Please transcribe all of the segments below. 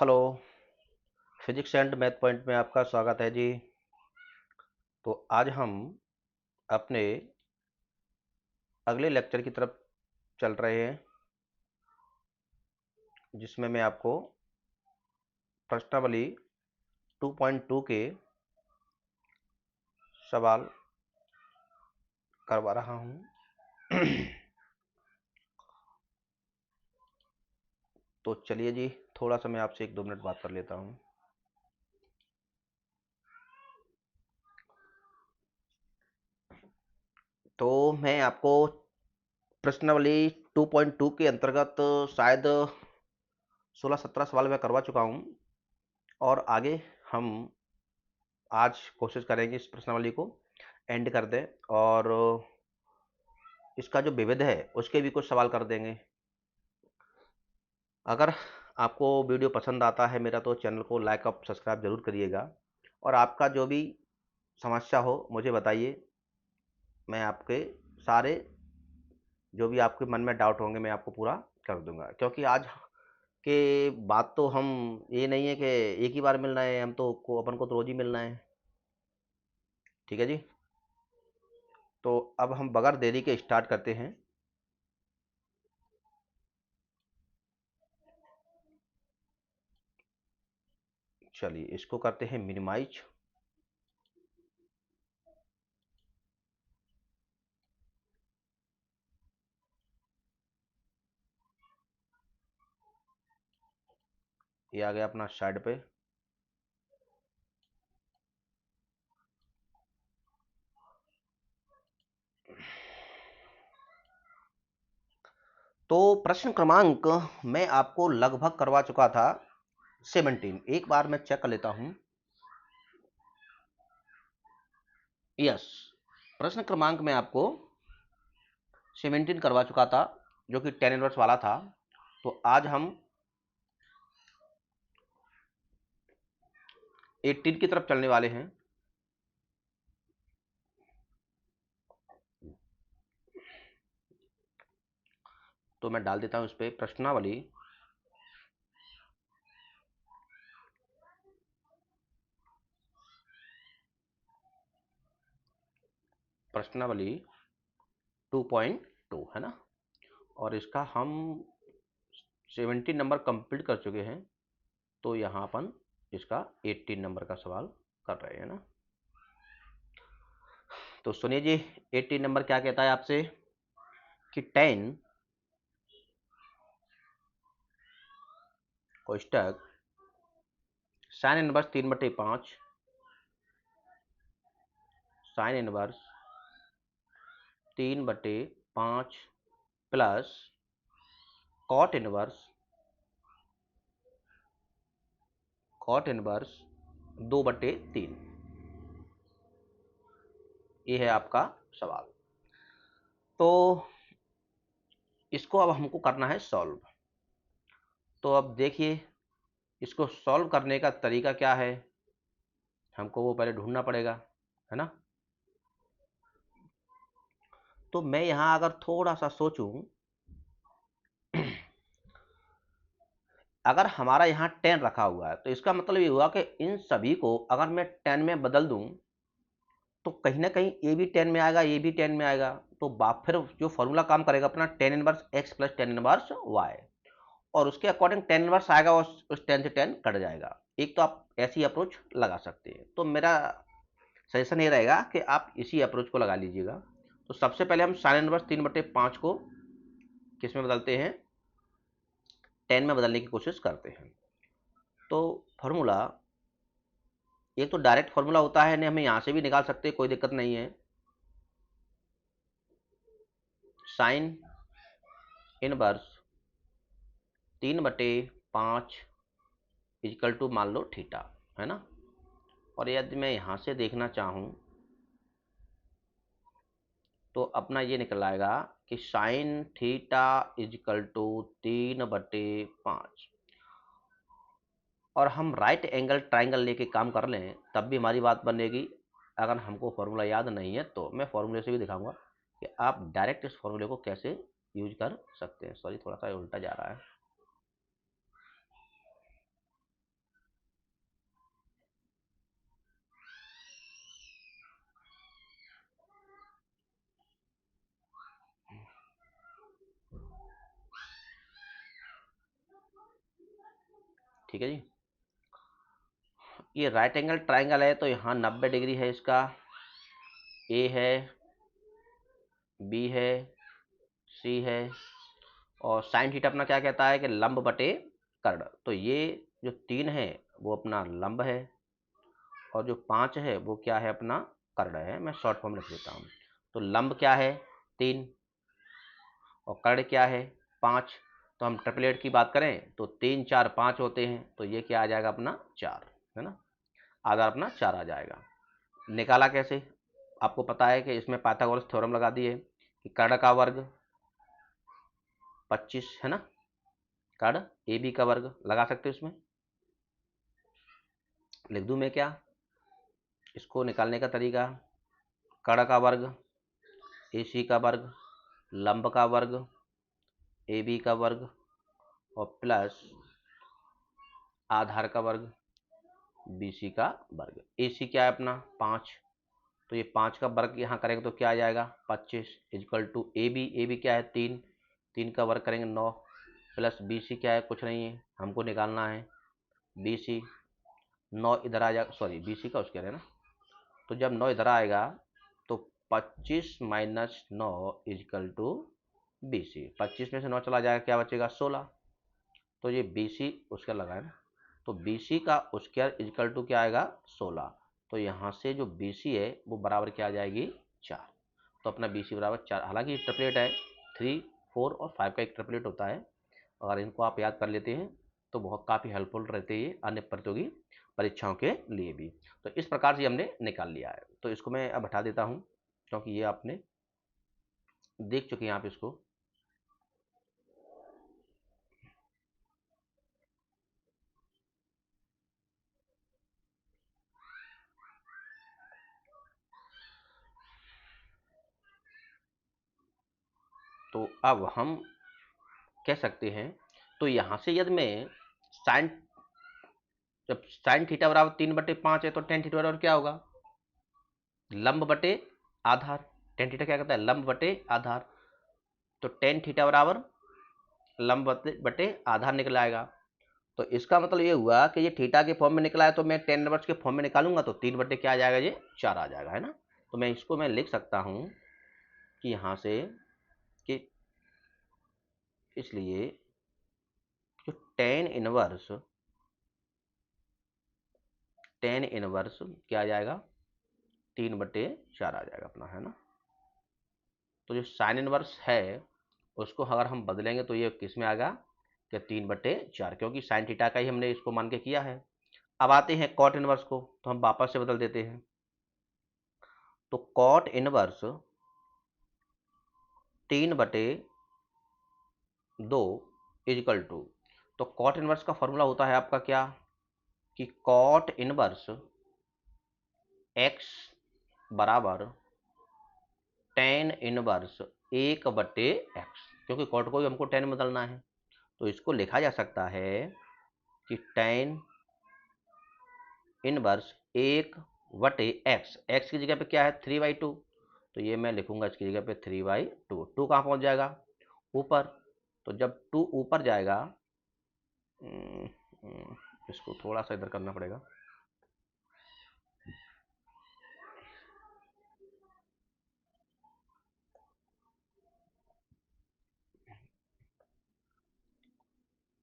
Hello. Physics and math point में आपका स्वागत है जी। तो आज हम अपने अगले लेक्चर की तरफ चल रहे हैं, जिसमें मैं आपको प्रश्नावली 2.2 के सवाल करवा रहा हूं। तो चलिए जी, थोड़ा सा मैं आपसे 1-2 मिनट बात कर लेता हूं। तो मैं आपको प्रश्नावली 2.2 के अंतर्गत शायद 16-17 सवाल मैं करवा चुका हूं, और आगे हम आज कोशिश करेंगे इस प्रश्नावली को एंड कर दें, और इसका जो विविध है उसके भी कुछ सवाल कर देंगे। अगर आपको वीडियो पसंद आता है मेरा, तो चैनल को लाइक और सब्सक्राइब जरूर करिएगा, और आपका जो भी समस्या हो मुझे बताइए। मैं आपके सारे जो भी आपके मन में डाउट होंगे मैं आपको पूरा कर दूंगा, क्योंकि आज के बात तो हम ये नहीं है कि एक ही बार मिलना है, हम तो अपन को तो रोज ही मिलना है। ठीक है जी। तो अब हम बगैर देरी के स्टार्ट करते हैं। चलिए इसको करते हैं मिनिमाइज। ये आ गया अपना साइड पे। तो प्रश्न क्रमांक मैं आपको लगभग करवा चुका था 17। एक बार मैं चेक कर लेता हूं। यस, प्रश्न क्रमांक मैं आपको 17 करवा चुका था, जो कि 10 इनवर्स वाला था। तो आज हम 18 की तरफ चलने वाले हैं। तो मैं डाल देता हूं इस पे प्रश्नावली प्रश्नावली 2.2 है ना, और इसका हम 17 नंबर कंप्लीट कर चुके हैं। तो यहां अपन इसका 18 नंबर का सवाल कर रहे हैं ना। तो सुनिए जी, 18 नंबर क्या कहता है आपसे कि 10 कोष्टक sine inverse 3/5 sine inverse 3/5 plus cot inverse 2/3। ये है आपका सवाल। तो इसको अब हमको करना है सॉल्व। तो अब देखिए, इसको सॉल्व करने का तरीका क्या है, हमको वो पहले ढूंढना पड़ेगा, है ना। तो मैं यहां अगर थोड़ा सा सोचूं, अगर हमारा यहाँ 10 रखा हुआ है, तो इसका मतलब ये हुआ कि इन सभी को अगर मैं 10 में बदल दूं, तो कहीं ना कहीं ये भी 10 में आएगा, ये भी 10 में आएगा। तो फिर जो फॉर्मूला काम करेगा अपना 10 inverse x plus 10 inverse y, और उसके अकॉर्डिंग 10 इनवर्स आएगा, उस 10 से 10 कट जाएगा। एक तो आप ऐसी अप्रोच लगा सकते हैं। तो मेरा सजेशन ये रहेगा कि आप इसी अप्रोच को लगा लीजिएगा। तो सबसे पहले हम साइन इनवर्स 3/5 को किस में बदलते हैं, 10 में बदलने की कोशिश करते हैं। तो फॉर्मूला एक तो डायरेक्ट फॉर्मूला होता है, नहीं हमें यहां से भी निकाल सकते हैं, कोई दिक्कत नहीं है। साइन इनवर्स 3/5 इक्वल टू मान लो थीटा, है ना। और यदि मैं यहां से देखना चाहूं, तो अपना ये निकल आएगा कि साइन थीटा इक्वल टू 3/5। और हम राइट एंगल ट्राइंगल लेके काम कर लें तब भी हमारी बात बनेगी। अगर हमको फॉर्मूला याद नहीं है, तो मैं फॉर्मूले से भी दिखाऊंगा कि आप डायरेक्ट इस फॉर्मूले को कैसे यूज कर सकते हैं। सॉरी, थोड़ा सा उल्टा जा रहा है। ठीक है जी। ये राइट एंगल ट्राइंगल है तो यहाँ 90 डिग्री है, इसका ए है, बी है, सी है, और साइन थीटा अपना क्या कहता है कि लंब बटे कर्ण। तो ये जो 3 है वो अपना लंब है, और जो 5 है वो क्या है, अपना कर्ण है। मैं शॉर्ट फॉर्म लिख देता हूँ। तो लंब क्या है 3, और कर्ण क्या है 5। तो हम ट्रिपलेट की बात करें तो 3 4 5 होते हैं, तो ये क्या आ जाएगा अपना 4, है ना। आधार अपना 4 आ जाएगा। निकाला कैसे, आपको पता है कि इसमें पाइथागोरस थ्योरम लगा दिए कि कर्ण का वर्ग 25 है ना, कर्ण ए बी का वर्ग लगा सकते हो इसमें। लिख दूं मैं क्या, इसको निकालने का तरीका, कर्ण का वर्ग ए सी का वर्ग, लंब का वर्ग ए बी का वर्ग, और प्लस आधार का वर्ग बी सी का वर्ग। ए सी क्या है अपना 5, तो ये 5 का वर्ग यहाँ करेंगे तो क्या आ जाएगा 25 इक्वल टू ए बी क्या है 3, 3 का वर्ग करेंगे 9, प्लस बी सी क्या है कुछ नहीं है, हमको निकालना है बी सी। 9 इधर आ जाएगा, सॉरी बी सी का उसके है ना, तो जब 9 इधर आएगा तो 25 minus 9 is equal to B C. 25 में से 9 चला जाएगा, क्या बचेगा 16। तो ये बी सी उसका लगा है ना, तो बी सी का स्क्वायर इजकल टू क्या आएगा 16। तो यहाँ से जो बी सी है वो बराबर क्या आ जाएगी 4। तो अपना बी सी बराबर 4। हालांकि ट्रिपलेट है, 3 4 और 5 का एक ट्रिपलेट होता है। अगर इनको आप याद कर लेते हैं तो बहुत काफ़ी हेल्पफुल रहते हैं अन्य प्रतियोगी परीक्षाओं के लिए भी। तो इस प्रकार से हमने निकाल लिया है। तो इसको मैं अब हटा देता हूँ, क्योंकि ये आपने देख चुके हैं आप इसको। तो अब हम कह सकते हैं, तो यहाँ से यदि मैं साइन, जब साइन थीटा बराबर 3/5 है तो टेन थीटा बराबर क्या होगा लंब बटे आधार। टेन थीटा क्या कहता है लंब बटे आधार, तो टेन थीटा बराबर लंब बटे आधार निकल आएगा। तो इसका मतलब ये हुआ कि ये थीटा के फॉर्म में निकला है, तो मैं टेन इनवर्स के फॉर्म में निकालूंगा तो 3 बटे क्या आ जाएगा, ये 4 आ जाएगा, है ना। तो मैं इसको मैं लिख सकता हूँ कि यहाँ से कि इसलिए जो टेन इनवर्स क्या आ जाएगा 3/4 आ जाएगा अपना, है ना। तो जो साइन इनवर्स है उसको अगर हम बदलेंगे तो ये किस में आएगा कि 3/4, क्योंकि साइन थीटा का ही हमने इसको मान के किया है। अब आते हैं कॉट इनवर्स को, तो हम वापस से बदल देते हैं। तो कॉट इनवर्स 3/2 इजकल टू, तो कॉट इनवर्स का फॉर्मूला होता है आपका क्या कि कॉट इनवर्स एक्स बराबर टेन इनवर्स 1/x, क्योंकि कॉट को भी हमको टेन में बदलना है। तो इसको लिखा जा सकता है कि टेन इनवर्स 1/x, एक्स की जगह पे क्या है 3/2, तो ये मैं लिखूंगा इसकी जगह पे 3/2। 2 कहाँ पहुंच जाएगा ऊपर, तो जब 2 ऊपर जाएगा, इसको थोड़ा सा इधर करना पड़ेगा,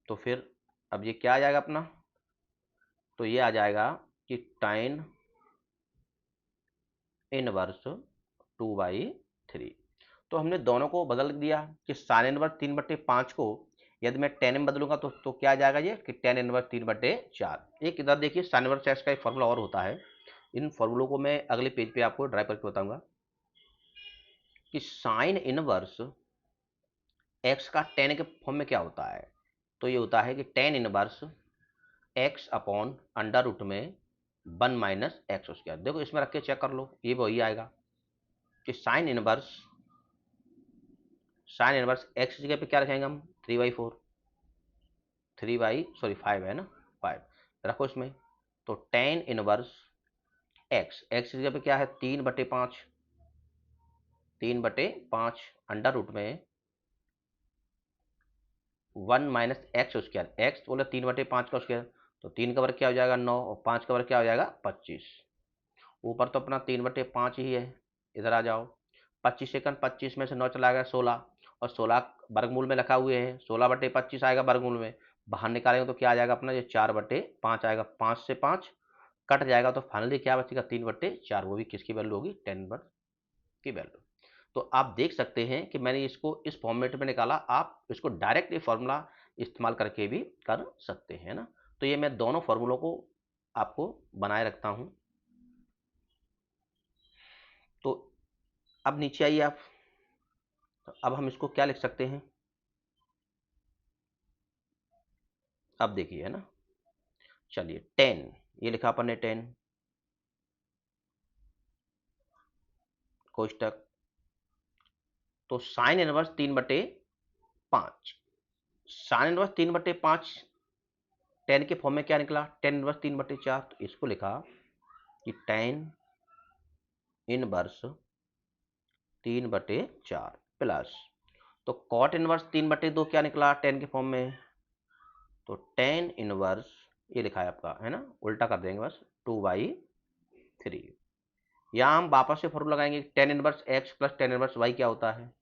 तो फिर अब ये क्या आ जाएगा अपना, तो ये आ जाएगा कि टाइन इनवर्स 2/3। तो हमने दोनों को बदल दिया कि साइन इनवर्स 3/5 को यदि मैं टेन में बदलूंगा तो क्या आ जाएगा ये कि टेन इनवर्स 3/4। एक इधर देखिए साइन इनवर्स एक्स का एक फॉर्मूला और होता है, इन फॉर्मूलों को मैं अगले पेज पे आपको ड्राइव करके बताऊंगा कि साइन इनवर्स एक्स का टेन के फॉर्म में क्या होता है। तो ये होता है कि tan inverse x upon under root में 1 - x²। देखो इसमें रख के चेक कर लो, ये वही आएगा कि साइन इनवर्स एक्स की जगह पे क्या रखेंगे हम 3/4, 5 है ना, 5 रखो इसमें। तो टेन इनवर्स एक्स की जगह पे क्या है 3/5, 3/5 अंडर रूट में 1 - x², एक्स बोले 3/5 का स्क्वायर, तो 3 का वर्ग क्या हो जाएगा 9 और 5 का वर्ग क्या हो जाएगा 25। ऊपर तो अपना 3/5 ही है, इधर आ जाओ। 25 सेकंड, 25 में से 9 चला गया 16, और 16 वर्गमूल में रखा हुए हैं, 16/25 आएगा वर्गमूल में। बाहर निकालेंगे तो क्या आ जाएगा अपना, ये 4/5 आएगा, 5 से 5 कट जाएगा, तो फाइनली क्या बचेगा 3/4, वो भी किसकी वैल्यू होगी 10 की वैल्यू। तो आप देख सकते हैं कि मैंने इसको इस फॉर्मेट में निकाला, आप इसको डायरेक्ट ये फॉर्मूला इस्तेमाल करके भी कर सकते हैं ना। तो ये मैं दोनों फॉर्मूलों को आपको बनाए रखता हूं। तो अब नीचे आइए आप, तो अब हम इसको क्या लिख सकते हैं, अब देखिए है ना। चलिए 10, ये लिखा अपन ने 10 कोष्टक, तो साइन इनवर्स 3/5, साइन इनवर्स 3/5 10 के फॉर्म में क्या निकला 10 इनवर्स 3/4, तो इसको लिखा कि 10 इनवर्स 3/4 प्लस, तो कॉट इनवर्स 3/2 क्या निकला 10 के फॉर्म में, तो 10 इनवर्स, ये लिखा है आपका है ना, उल्टा कर देंगे बस, 2/3। यहाँ हम वापस से फॉर्मूला लगाएंगे, 10 inverse x plus 10 inverse y क्या होता है,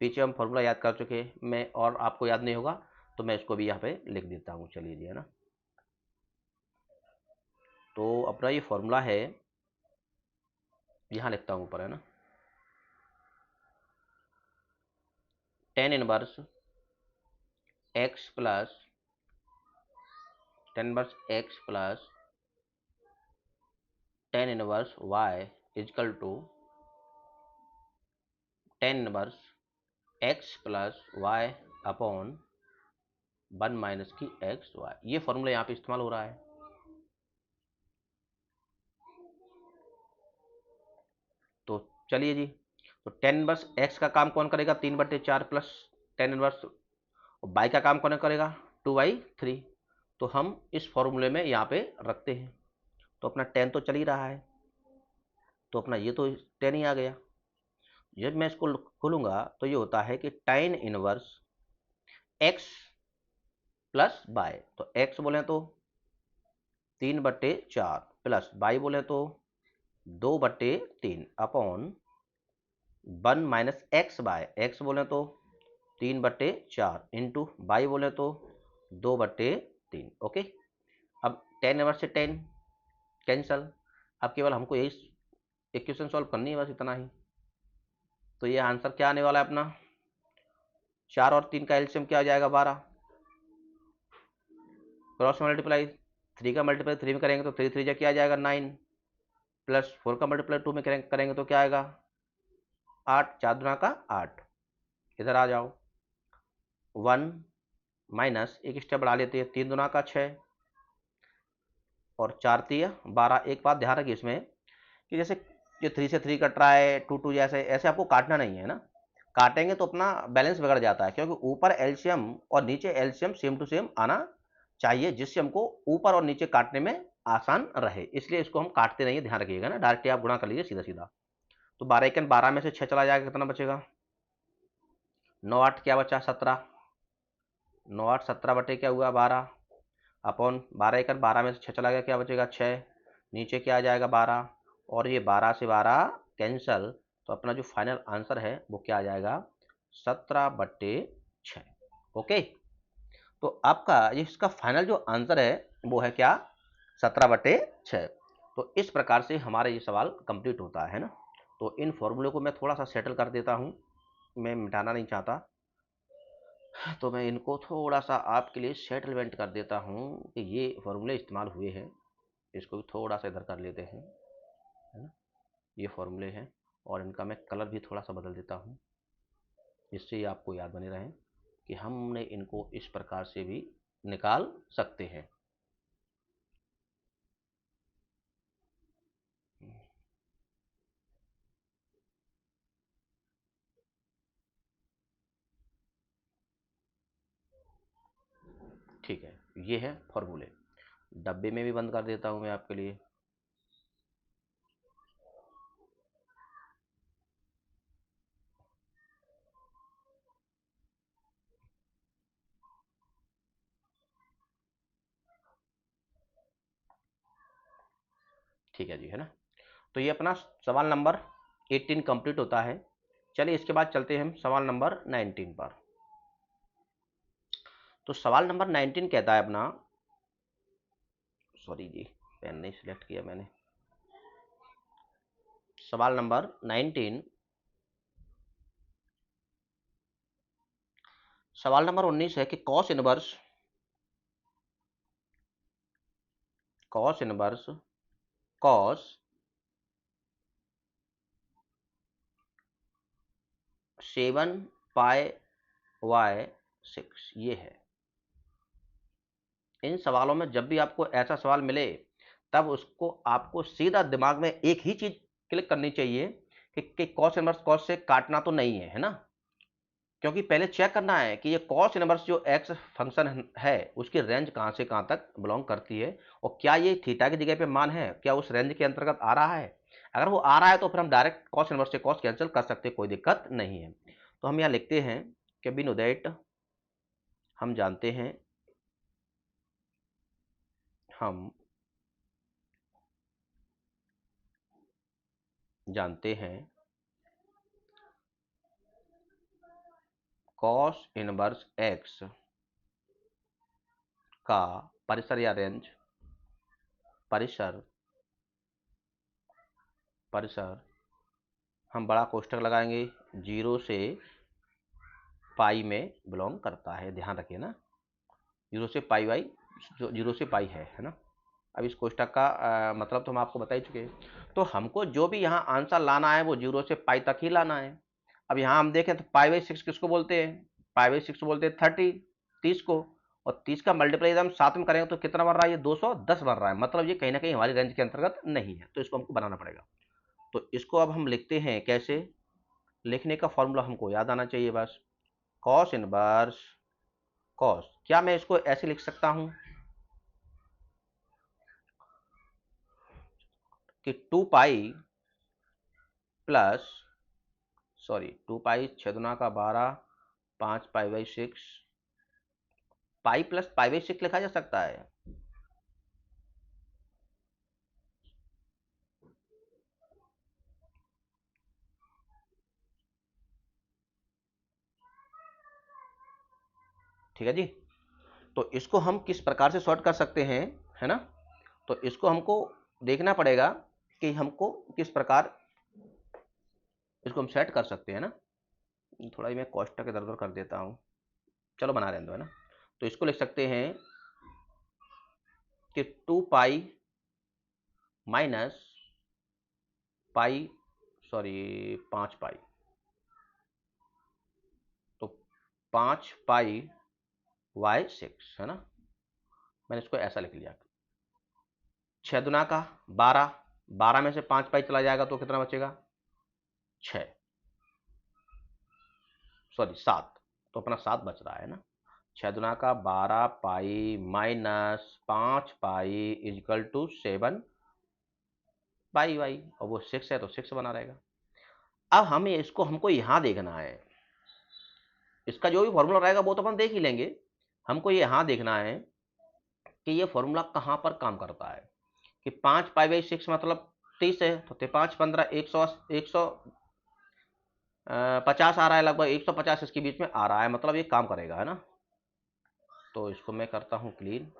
पीछे हम फॉर्मूला याद कर चुके हैं, मैं और आपको याद नहीं होगा तो मैं इसको भी यहाँ पे लिख देता हूँ, चलिए जी है ना। तो अपना ये फॉर्मूला है, यहाँ लिखता हूँ ऊपर है ना, 10 inverse x plus 10 inverse x plus 10 inverse y is equal to 10 inverse x plus y upon 1 minus की एक्स वाई, ये फॉर्मूला यहाँ पे इस्तेमाल हो रहा है। तो चलिए जी, तो 10 इनवर्स एक्स का काम कौन करेगा 3/4 प्लस 10 इनवर्स, और बाई का काम कौन करेगा 2/3, तो हम इस फॉर्मूले में यहाँ पे रखते हैं। तो अपना 10 तो चल ही रहा है, तो अपना ये तो 10 ही आ गया। जब मैं इसको खोलूंगा तो ये होता है कि tan inverse x plus y, तो एक्स बोले तो 3/4 प्लस बाई बोले तो 2/3 upon 1 minus x y, x बोले तो 3/4 इंटू बाई बोले तो 2/3। ओके, अब 10 इनवर्स से 10 कैंसल, अब केवल हमको यही इक्वेशन सॉल्व करनी है, बस इतना ही। तो ये आंसर क्या आने वाला है अपना, 4 और 3 का एलसीएम क्या हो जाएगा 12, क्रॉस मल्टीप्लाई 3 का मल्टीप्लाई 3 में करेंगे तो 3 3 जा क्या आ जाएगा 9, प्लस 4 का मल्टीप्लाई 2 में करेंगे तो क्या आएगा 8, 4 दूना का 8, इधर आ जाओ 1 माइनस एक स्टेप बढ़ा लेते हैं, 3 दूना का 6 और 4 3 12। एक बात ध्यान रखिए इसमें कि जैसे ये 3 से 3 कट रहा है, 2 2 जैसे ऐसे आपको काटना नहीं है ना, काटेंगे तो अपना बैलेंस बिगड़ जाता है, क्योंकि ऊपर एलसीएम और नीचे एलसीएम सेम टू सेम आना चाहिए, जिससे हमको ऊपर और नीचे काटने में आसान रहे, इसलिए इसको हम काटते नहीं है, ध्यान रखिएगा ना, डायरेक्ट आप गुणा कर लीजिए सीधा सीधा। तो 12 में से 6 चला जाएगा, कितना बचेगा 9 8 क्या बचा 17, 9 8 17 बटे क्या हुआ 12 अपॉन 12 में से 6 चला गया, क्या बचेगा 6, नीचे क्या आ जाएगा 12, और ये 12 से 12 कैंसल, तो अपना जो फाइनल आंसर है वो क्या आ जाएगा 17/6। ओके, तो आपका इसका फाइनल जो आंसर है वो है क्या 17/6। तो इस प्रकार से हमारा ये सवाल कंप्लीट होता है ना। तो इन फॉर्मूले को मैं थोड़ा सा सेटल कर देता हूँ, मैं मिटाना नहीं चाहता, तो मैं इनको थोड़ा सा आपके लिए सेटलमेंट कर देता हूँ कि ये फॉर्मूले इस्तेमाल हुए हैं, इसको भी थोड़ा सा इधर कर लेते हैं, है ना। ये फॉर्मूले हैं और इनका मैं कलर भी थोड़ा सा बदल देता हूँ, जिससे ये आपको याद बने रहें कि हमने इनको इस प्रकार से भी निकाल सकते हैं। ठीक है, ये है फॉर्मूले, डब्बे में भी बंद कर देता हूँ मैं आपके लिए। ठीक है जी, है ना। तो ये अपना सवाल नंबर 18 कंप्लीट होता है। चलिए इसके बाद चलते हैं हम सवाल नंबर 19 पर। तो सवाल नंबर 19 कहता है अपना, सॉरी जी पेन नहीं सिलेक्ट किया मैंने। सवाल नंबर 19, सवाल नंबर 19 है कि cos inverse cos 7 pi Y 6 ये है। इन सवालों में जब भी आपको ऐसा सवाल मिले तब उसको आपको सीधा दिमाग में एक ही चीज क्लिक करनी चाहिए कि कॉस इनवर्स कॉस से काटना तो नहीं है ना। क्योंकि पहले चेक करना है कि ये कॉस इनवर्स जो एक्स फंक्शन है उसकी रेंज कहाँ से कहाँ तक बिलोंग करती है और क्या ये थीटा की जगह पे मान है, क्या उस रेंज के अंतर्गत आ रहा है। अगर वो आ रहा है तो फिर हम डायरेक्ट कॉस इनवर्स से कॉस कैंसिल कर सकते हैं, कोई दिक्कत नहीं है। तो हम यहाँ लिखते हैं कि वी नो दैट, हम जानते हैं, हम जानते हैं कॉस इनवर्स एक्स का परिसर या रेंज, परिसर परिसर हम बड़ा कोष्ठक लगाएंगे, 0 से पाई में बिलोंग करता है, ध्यान रखिए ना। 0 से पाई वाई, जो 0 से पाई है ना। अब इस कोष्ठक का मतलब तो हम आपको बता ही चुके हैं। तो हमको जो भी यहाँ आंसर लाना है वो 0 से पाई तक ही लाना है। अब यहाँ हम देखें तो पाई बाई 6 किसको बोलते हैं, पाई बाई 6 बोलते हैं 30 को। और 30 का मल्टीप्लाई हम साथ में करेंगे तो कितना बन रहा है, ये 210 बन रहा है। मतलब ये कहीं ना कहीं हमारी रेंज के अंतर्गत नहीं है, तो इसको हमको बनाना पड़ेगा। तो इसको अब हम लिखते हैं कैसे, लिखने का फॉर्मूला हमको याद आना चाहिए बस। कॉस इनवर्स कॉस, क्या मैं इसको ऐसे लिख सकता हूं कि 2 पाई प्लस, सॉरी 2 पाई 6 दुना का 12, 5 pi by 6, pi plus pi by 6 लिखा जा सकता है। ठीक है जी। तो इसको हम किस प्रकार से सॉर्ट कर सकते हैं, है ना। तो इसको हमको देखना पड़ेगा कि हमको किस प्रकार इसको हम सेट कर सकते हैं ना। थोड़ा ही मैं कोष्ठक इधर उधर कर देता हूँ, चलो बना रहने दो, है ना। तो इसको लिख सकते हैं कि 2 पाई माइनस पाई, सॉरी 5 पाई, तो 5 पाई वाई 6, है ना। मैंने इसको ऐसा लिख लिया। 6 दुना का 12, 12 में से 5 पाई चला जाएगा तो कितना बचेगा, 6, सॉरी 7, तो अपना 7 बच रहा है ना। 6 दुना का 12 pi minus 5 pi is equal to 7 pi y, और वो 6 है तो 6 बना रहेगा। अब हमें इसको हमको यहाँ देखना है, इसका जो भी फॉर्मूला रहेगा वो तो अपन देख ही लेंगे। हमको ये यहाँ देखना है कि ये फॉर्मूला कहाँ पर काम करता है। कि 5 पाई बाई 6 मतलब 30 है, तो 5 15 150 आ रहा है, लगभग 150 इसके बीच में आ रहा है, मतलब ये काम करेगा, है ना। तो इसको मैं करता हूँ क्लीन।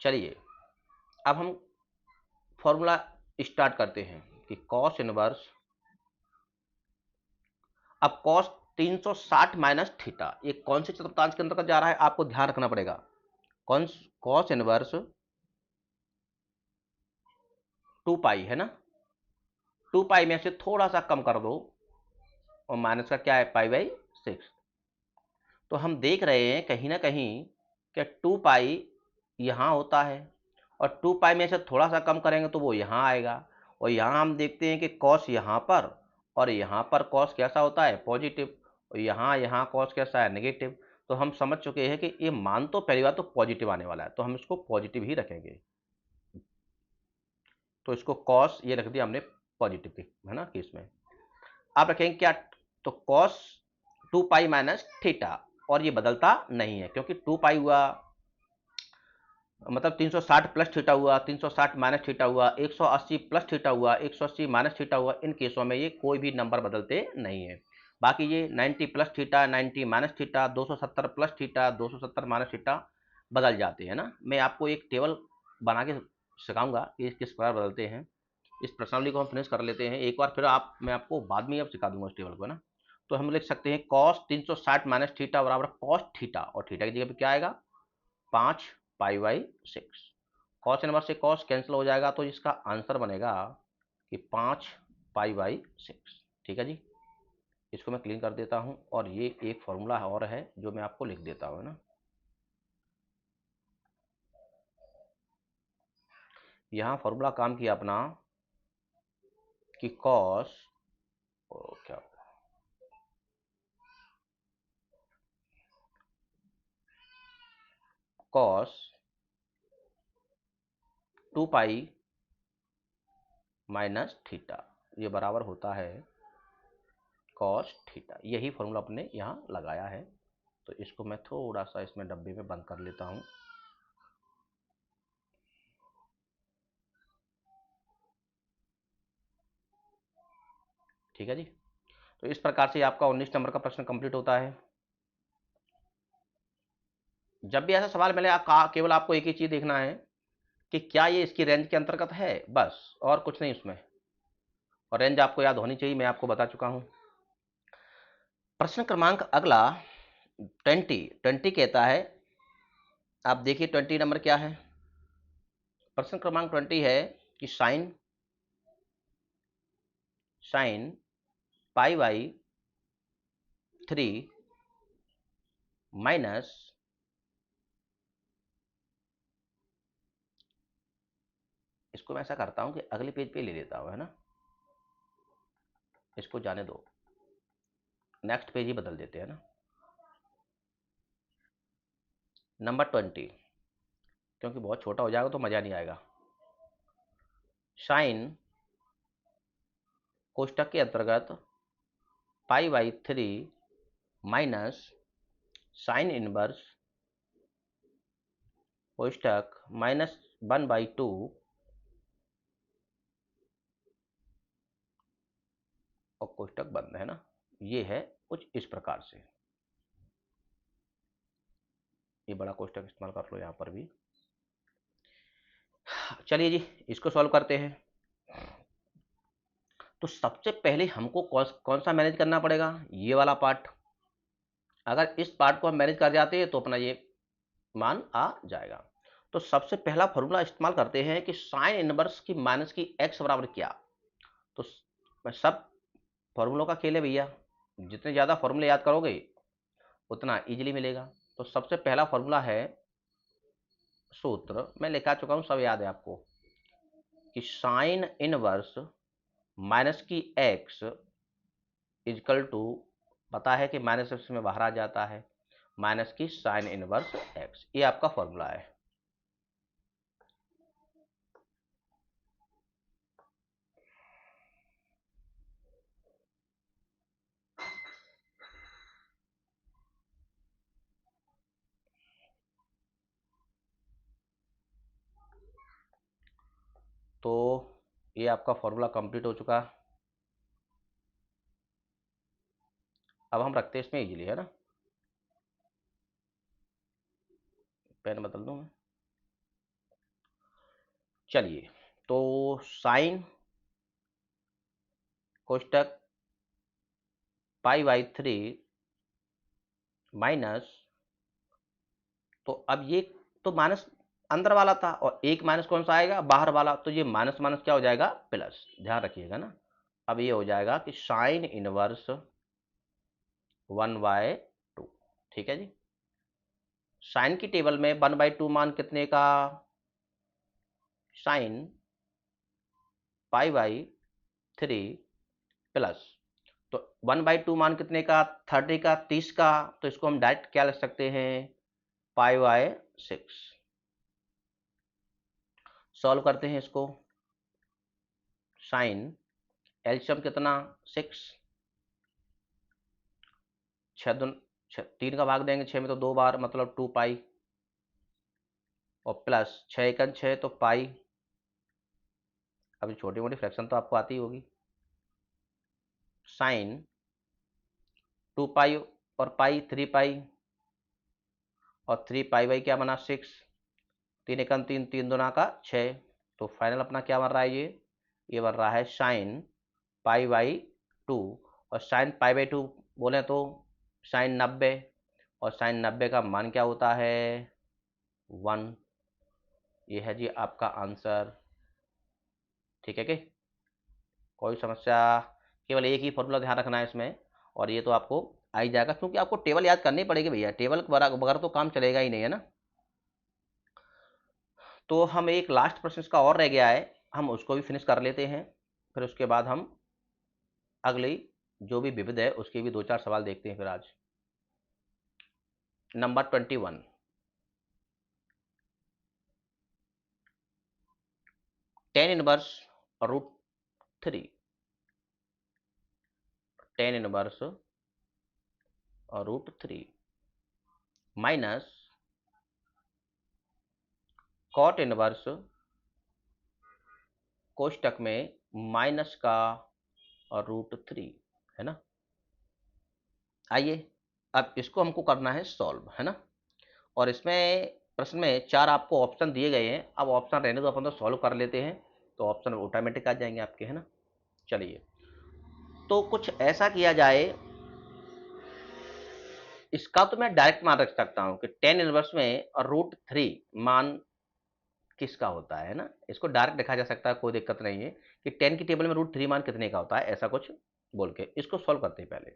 चलिए अब हम फॉर्मूला स्टार्ट करते हैं कि कॉस इनवर्स, अब कॉस 360 माइनस थीटा ये कौन से चतुर्थांश के अंतर्गत जा रहा है, आपको ध्यान रखना पड़ेगा। कौन, कॉस इनवर्स 2 पाई है ना, 2 पाई में से थोड़ा सा कम कर दो और माइनस का क्या है, पाई बाई 6। तो हम देख रहे हैं कहीं ना कहीं कि 2 पाई यहाँ होता है और 2 पाई में से थोड़ा सा कम करेंगे तो वो यहाँ आएगा। और यहाँ हम देखते हैं कि कॉस यहाँ पर और यहाँ पर कॉस कैसा होता है, पॉजिटिव, और यहाँ यहाँ कॉस कैसा है, नेगेटिव। तो हम समझ चुके हैं कि ये मान तो पहली बात तो पॉजिटिव आने वाला है, तो हम इसको पॉजिटिव ही रखेंगे। तो इसको कॉस ये रख दिया हमने पॉजिटिव की, है ना केस में। आप रखेंगे क्या, तो कॉस 2 पाई माइनस थीटा, और ये बदलता नहीं है क्योंकि 2 पाई हुआ मतलब 360 प्लस थीटा हुआ, 360 माइनस थीटा हुआ, 180 प्लस थीटा हुआ, 180 माइनस थीटा हुआ, इन केसों में ये कोई भी नंबर बदलते नहीं है। बाकी ये 90 plus theta, 90 minus theta, 270 plus theta, 270 minus theta बदल जाते हैं ना। मैं आपको एक टेबल बना के सिखाऊंगा कि किस प्रकार बदलते हैं। इस प्रश्नावली को हम फिनिश कर लेते हैं एक बार, फिर मैं आपको बाद में अब सिखा दूंगा इस टेबल को ना। तो हम लिख सकते हैं कॉस 360 माइनस थीटा बराबर कॉस थीटा, और थीटा की जगह पे क्या आएगा 5 पाई/6। कॉस इनवर्स से कॉस कैंसिल हो जाएगा, तो इसका आंसर बनेगा कि 5 पाई/6। ठीक है जी, इसको मैं क्लीन कर देता हूं, और ये एक फॉर्मूला और है जो मैं आपको लिख देता हूं ना। यहां फॉर्मूला काम किया अपना कि कॉस, क्या कॉस 2 पाई माइनस थीटा, ये बराबर होता है कॉस थीटा। यही फॉर्मूला अपने यहाँ लगाया है। तो इसको मैं थोड़ा सा इसमें डब्बे में बंद कर लेता हूँ। ठीक है जी, तो इस प्रकार से आपका 19 नंबर का प्रश्न कंप्लीट होता है। जब भी ऐसा सवाल मिले केवल आपको एक ही चीज देखना है कि क्या ये इसकी रेंज के अंतर्गत है, बस, और कुछ नहीं उसमें। और रेंज आपको याद होनी चाहिए, मैं आपको बता चुका हूं। प्रश्न क्रमांक अगला 20 कहता है, आप देखिए 20 नंबर क्या है। प्रश्न क्रमांक 20 है कि साइन पाई/3 माइनस, इसको मैं ऐसा करता हूं कि अगले पेज पे ले लेता हूं, है ना, इसको जाने दो, नेक्स्ट पेज ही बदल देते हैं ना। नंबर 20, क्योंकि बहुत छोटा हो जाएगा तो मजा नहीं आएगा। साइन कोष्टक के अंतर्गत पाई/3 माइनस साइन इनवर्स कोष्टक -1/2 और कोष्टक बंद, है ना। ये है कुछ इस प्रकार से। ये बड़ा कोष्टक इस्तेमाल कर लो यहां पर भी। चलिए जी, इसको सॉल्व करते हैं। तो सबसे पहले हमको कौन सा मैनेज करना पड़ेगा, ये वाला पार्ट। अगर इस पार्ट को हम मैनेज कर जाते हैं तो अपना ये मान आ जाएगा। तो सबसे पहला फॉर्मूला इस्तेमाल करते हैं कि साइन इनवर्स की माइनस की एक्स बराबर क्या। तो सब फॉर्मूलों का खेल है भैया, जितने ज़्यादा फॉर्मूले याद करोगे उतना इजीली मिलेगा। तो सबसे पहला फॉर्मूला है, सूत्र मैं लिखा चुका हूँ, सब याद है आपको, कि साइन इनवर्स माइनस की एक्स इजकल टू, पता है कि माइनस एक्स में बाहर आ जाता है, माइनस की साइन इनवर्स एक्स। ये आपका फॉर्मूला है। तो ये आपका फॉर्मूला कंप्लीट हो चुका। अब हम रखते हैं इसमें इजीली, है ना। पेन बदल दूं मैं। चलिए, तो साइन कोष्टक पाई/3 माइनस, तो अब ये तो माइनस अंदर वाला था, और एक माइनस कौन सा आएगा, बाहर वाला। तो ये माइनस माइनस क्या हो जाएगा, प्लस, ध्यान रखिएगा ना। अब ये हो जाएगा कि साइन इनवर्स 1/2। ठीक है जी। साइन की टेबल में 1/2 मान कितने का, साइन पाई/3 प्लस, तो 1/2 मान कितने का, 30 का, 30 का। तो इसको हम डायरेक्ट क्या लिख सकते हैं, पाई/6। सॉल्व करते हैं इसको। साइन एलसीएम कितना, 6, 6 3 का भाग देंगे 6 में तो 2 बार, मतलब 2 पाई। और प्लस 6 एकम 6 तो पाई, अभी छोटी मोटी फ्रैक्शन तो आपको आती होगी, साइन 2 पाई और पाई 3 पाई, और 3 पाई बाई क्या बना 6, 3 एकम 3, 3 दूना का 6, तो फाइनल अपना क्या बन रहा है, ये बन रहा है साइन पाई बाई 2, और साइन पाई बाई 2 बोले तो साइन 90, और साइन 90 का मान क्या होता है 1। ये है जी आपका आंसर। ठीक है कि कोई समस्या, केवल एक ही फॉर्मूला ध्यान रखना है इसमें, और ये तो आपको आ ही जाएगा, क्योंकि आपको टेबल याद करनी पड़ेगी भैया, टेबल के बगैर तो काम चलेगा ही नहीं, है ना। तो हम एक लास्ट प्रश्न का और रह गया है, हम उसको भी फिनिश कर लेते हैं, फिर उसके बाद हम अगली जो भी विविध है उसके भी 2-4 सवाल देखते हैं फिर आज। Number 21, tan inverse root 3, tan inverse root 3 minus cot inverse कोष्टक में माइनस का रूट 3, है ना। आइए अब इसको हमको करना है सॉल्व, है ना। और इसमें प्रश्न में 4 आपको ऑप्शन दिए गए हैं, अब ऑप्शन रहने दो, अपन तो सॉल्व कर लेते हैं, तो ऑप्शन ऑटोमेटिक आ जाएंगे आपके, है ना। चलिए, तो कुछ ऐसा किया जाए, इसका तो मैं डायरेक्ट मान रख सकता हूं कि टेन इनवर्स में रूट 3 मान किसका होता है ना, इसको डायरेक्ट देखा जा सकता है, कोई दिक्कत नहीं है कि 10 की टेबल में रूट 3 मान कितने का होता है, ऐसा कुछ बोल के इसको सॉल्व करते हैं पहले।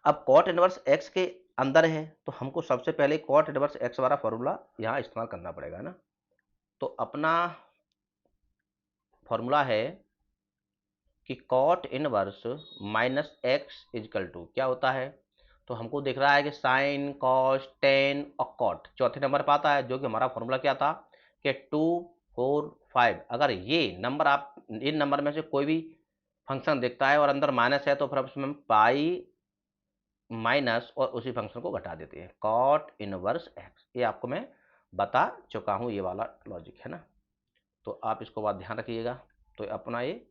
अब कॉट इनवर्स एक्स के अंदर है, तो हमको सबसे पहले कॉट इनवर्स एक्स वाला फॉर्मूला यहाँ इस्तेमाल करना पड़ेगा ना। तो अपना फॉर्मूला है कि cot inverse minus x is equal to क्या होता है, तो हमको दिख रहा है कि साइन कॉस टेन और कॉट चौथे नंबर पर आता है, जो कि हमारा फॉर्मूला क्या था कि 2 4 5, अगर ये नंबर आप इन नंबर में से कोई भी फंक्शन दिखता है और अंदर माइनस है, तो फिर उसमें पाई माइनस और उसी फंक्शन को घटा देते हैं, कॉट इनवर्स एक्स। ये आपको मैं बता चुका हूँ, ये वाला लॉजिक है ना, तो आप इसको बात ध्यान रखिएगा। तो अपना ये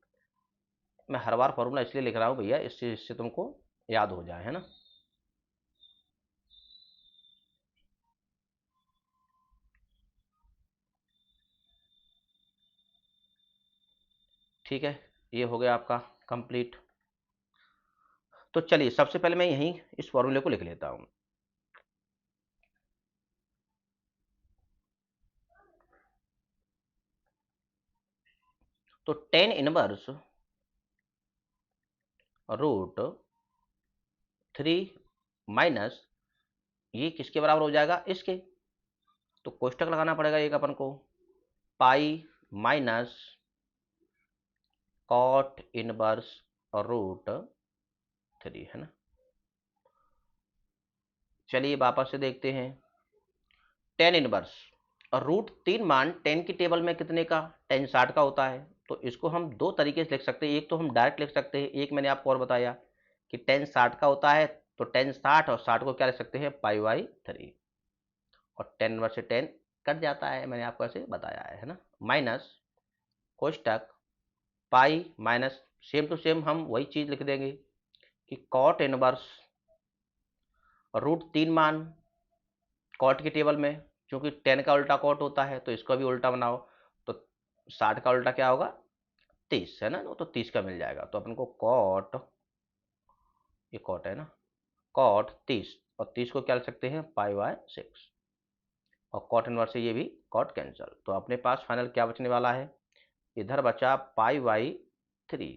मैं हर बार फॉर्मूला इसलिए लिख रहा हूँ भैया, इससे तुमको याद हो जाए, है ना। ठीक है, ये हो गया आपका कंप्लीट। तो चलिए सबसे पहले मैं यहीं इस फॉर्मूले को लिख लेता हूँ। तो टेन इनवर्स रूट 3 माइनस ये किसके बराबर हो जाएगा, इसके, तो कोष्टक लगाना पड़ेगा एक अपन को, pi minus cot inverse root 3, है ना। चलिए वापस से देखते हैं, टेन इनवर्स और रूट 3 मान 10 की टेबल में कितने का, टेन 60 का होता है, तो इसको हम दो तरीके से लिख सकते हैं, एक तो हम डायरेक्ट लिख सकते हैं, एक मैंने आपको और बताया कि टेन 60 का होता है, तो टेन 60 और 60 को क्या लिख सकते हैं पाई बाई 3, और टेन इनवर्स से 10 कट जाता है, मैंने आपको ऐसे बताया है ना, माइनस कोष्टक pi minus same to same हम वही चीज लिख देंगे कि कॉट इनवर्स रूट 3 मान कॉट की टेबल में, क्योंकि 10 का उल्टा कॉट होता है, तो इसको भी उल्टा बनाओ, तो 60 का उल्टा क्या होगा 30, है ना, तो 30 का मिल जाएगा, तो अपन को कॉट, ये कॉट है ना, कॉट 30, और 30 को क्या लिख सकते हैं पाई बाय 6, और कॉट इनवर्स से ये भी कॉट कैंसिल, तो अपने पास फाइनल क्या बचने वाला है, इधर बचा पाई बाई 3,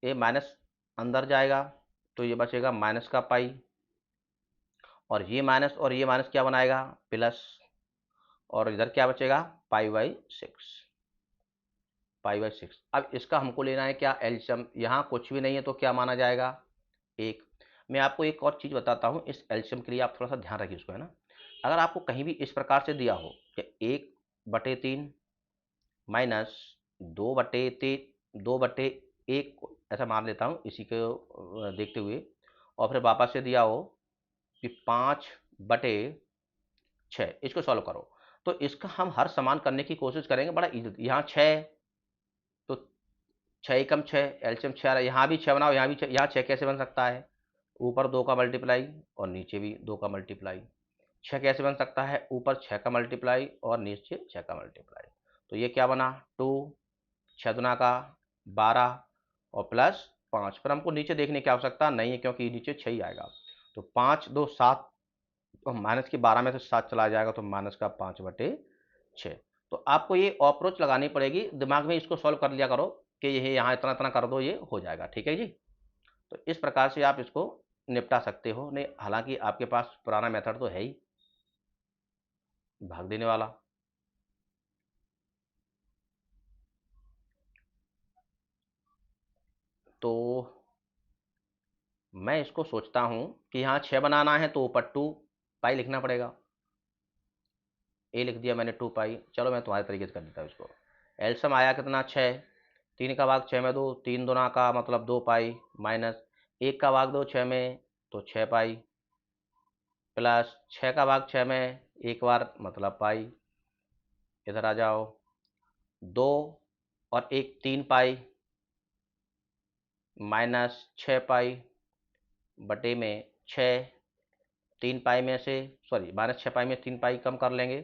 ये माइनस अंदर जाएगा, तो ये बचेगा माइनस का पाई, और ये माइनस क्या बनाएगा प्लस, और इधर क्या बचेगा पाई बाई 6, पाई बाई 6। अब इसका हमको लेना है क्या एलसीएम, यहाँ कुछ भी नहीं है तो क्या माना जाएगा एक। मैं आपको एक और चीज़ बताता हूँ, इस एलसीएम के लिए आप थोड़ा सा ध्यान रखिए इसको, है ना। अगर आपको कहीं भी इस प्रकार से दिया हो कि 1/3 माइनस 2/1, ऐसा मान लेता हूँ इसी को देखते हुए, और फिर वापस से दिया हो कि 5/6, इसको सॉल्व करो, तो इसका हम हर समान करने की कोशिश करेंगे, बड़ा ईज़ी। यहाँ 6, तो 6 एकम 6, एलसीएम 6 आ रहा है, यहाँ भी 6 बनाओ, यहाँ भी 6, यहाँ 6 कैसे बन सकता है? ऊपर 2 का मल्टीप्लाई और नीचे भी 2 का मल्टीप्लाई। 6 कैसे बन सकता है? ऊपर 6 का मल्टीप्लाई और नीचे 6 का मल्टीप्लाई। तो ये क्या बना? 2, 6 दूना का 12 और प्लस 5। पर हमको नीचे देखने की आवश्यकता नहीं है क्योंकि नीचे 6 ही आएगा। तो 5 2 7, तो माइनस की 12 में से 7 चला जाएगा, तो माइनस का 5/6। तो आपको ये अप्रोच लगानी पड़ेगी, दिमाग में इसको सॉल्व कर लिया करो कि ये यहाँ इतना इतना कर दो, ये हो जाएगा। ठीक है जी। तो इस प्रकार से आप इसको निपटा सकते हो। नहीं, हालांकि आपके पास पुराना मेथड तो है ही, भाग देने वाला। तो मैं इसको सोचता हूँ कि यहाँ 6 बनाना है तो ऊपर 2 पाई लिखना पड़ेगा। ए लिख दिया मैंने 2 पाई। चलो मैं तुम्हारे तरीके से कर देता हूँ इसको। एलसीएम आया कितना? 6। 3 का भाग 6 में दो, 3 दूना का मतलब 2 पाई, माइनस 1 का भाग दो 6 में तो 6 पाई, प्लस 6 का भाग 6 में एक बार मतलब पाई। इधर आ जाओ, 2 और 1 3 पाई, माइनस 6 पाई बटे में 6। 3 पाई में से, सॉरी, माइनस 6 पाई में 3 पाई कम कर लेंगे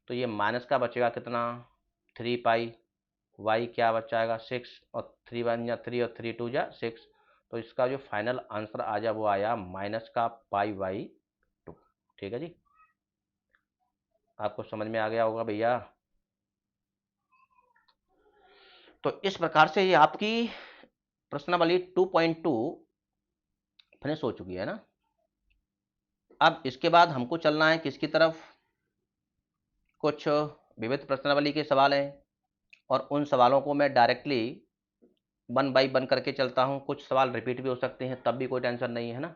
तो ये माइनस का बचेगा कितना? 3 पाई। वाई क्या बचाएगा? 6, और 3 1 या 3 और 3 2 जा 6। तो इसका जो फाइनल आंसर आ जा वो आया माइनस का पाई/2। ठीक है जी। आपको समझ में आ गया होगा भैया। तो इस प्रकार से ये आपकी प्रश्नावली 2.2 फिनिश हो चुकी है ना। अब इसके बाद हमको चलना है किसकी तरफ? कुछ विविध प्रश्नावली के सवाल हैं और उन सवालों को मैं डायरेक्टली 1 बाई 1 करके चलता हूँ। कुछ सवाल रिपीट भी हो सकते हैं, तब भी कोई टेंशन नहीं है ना।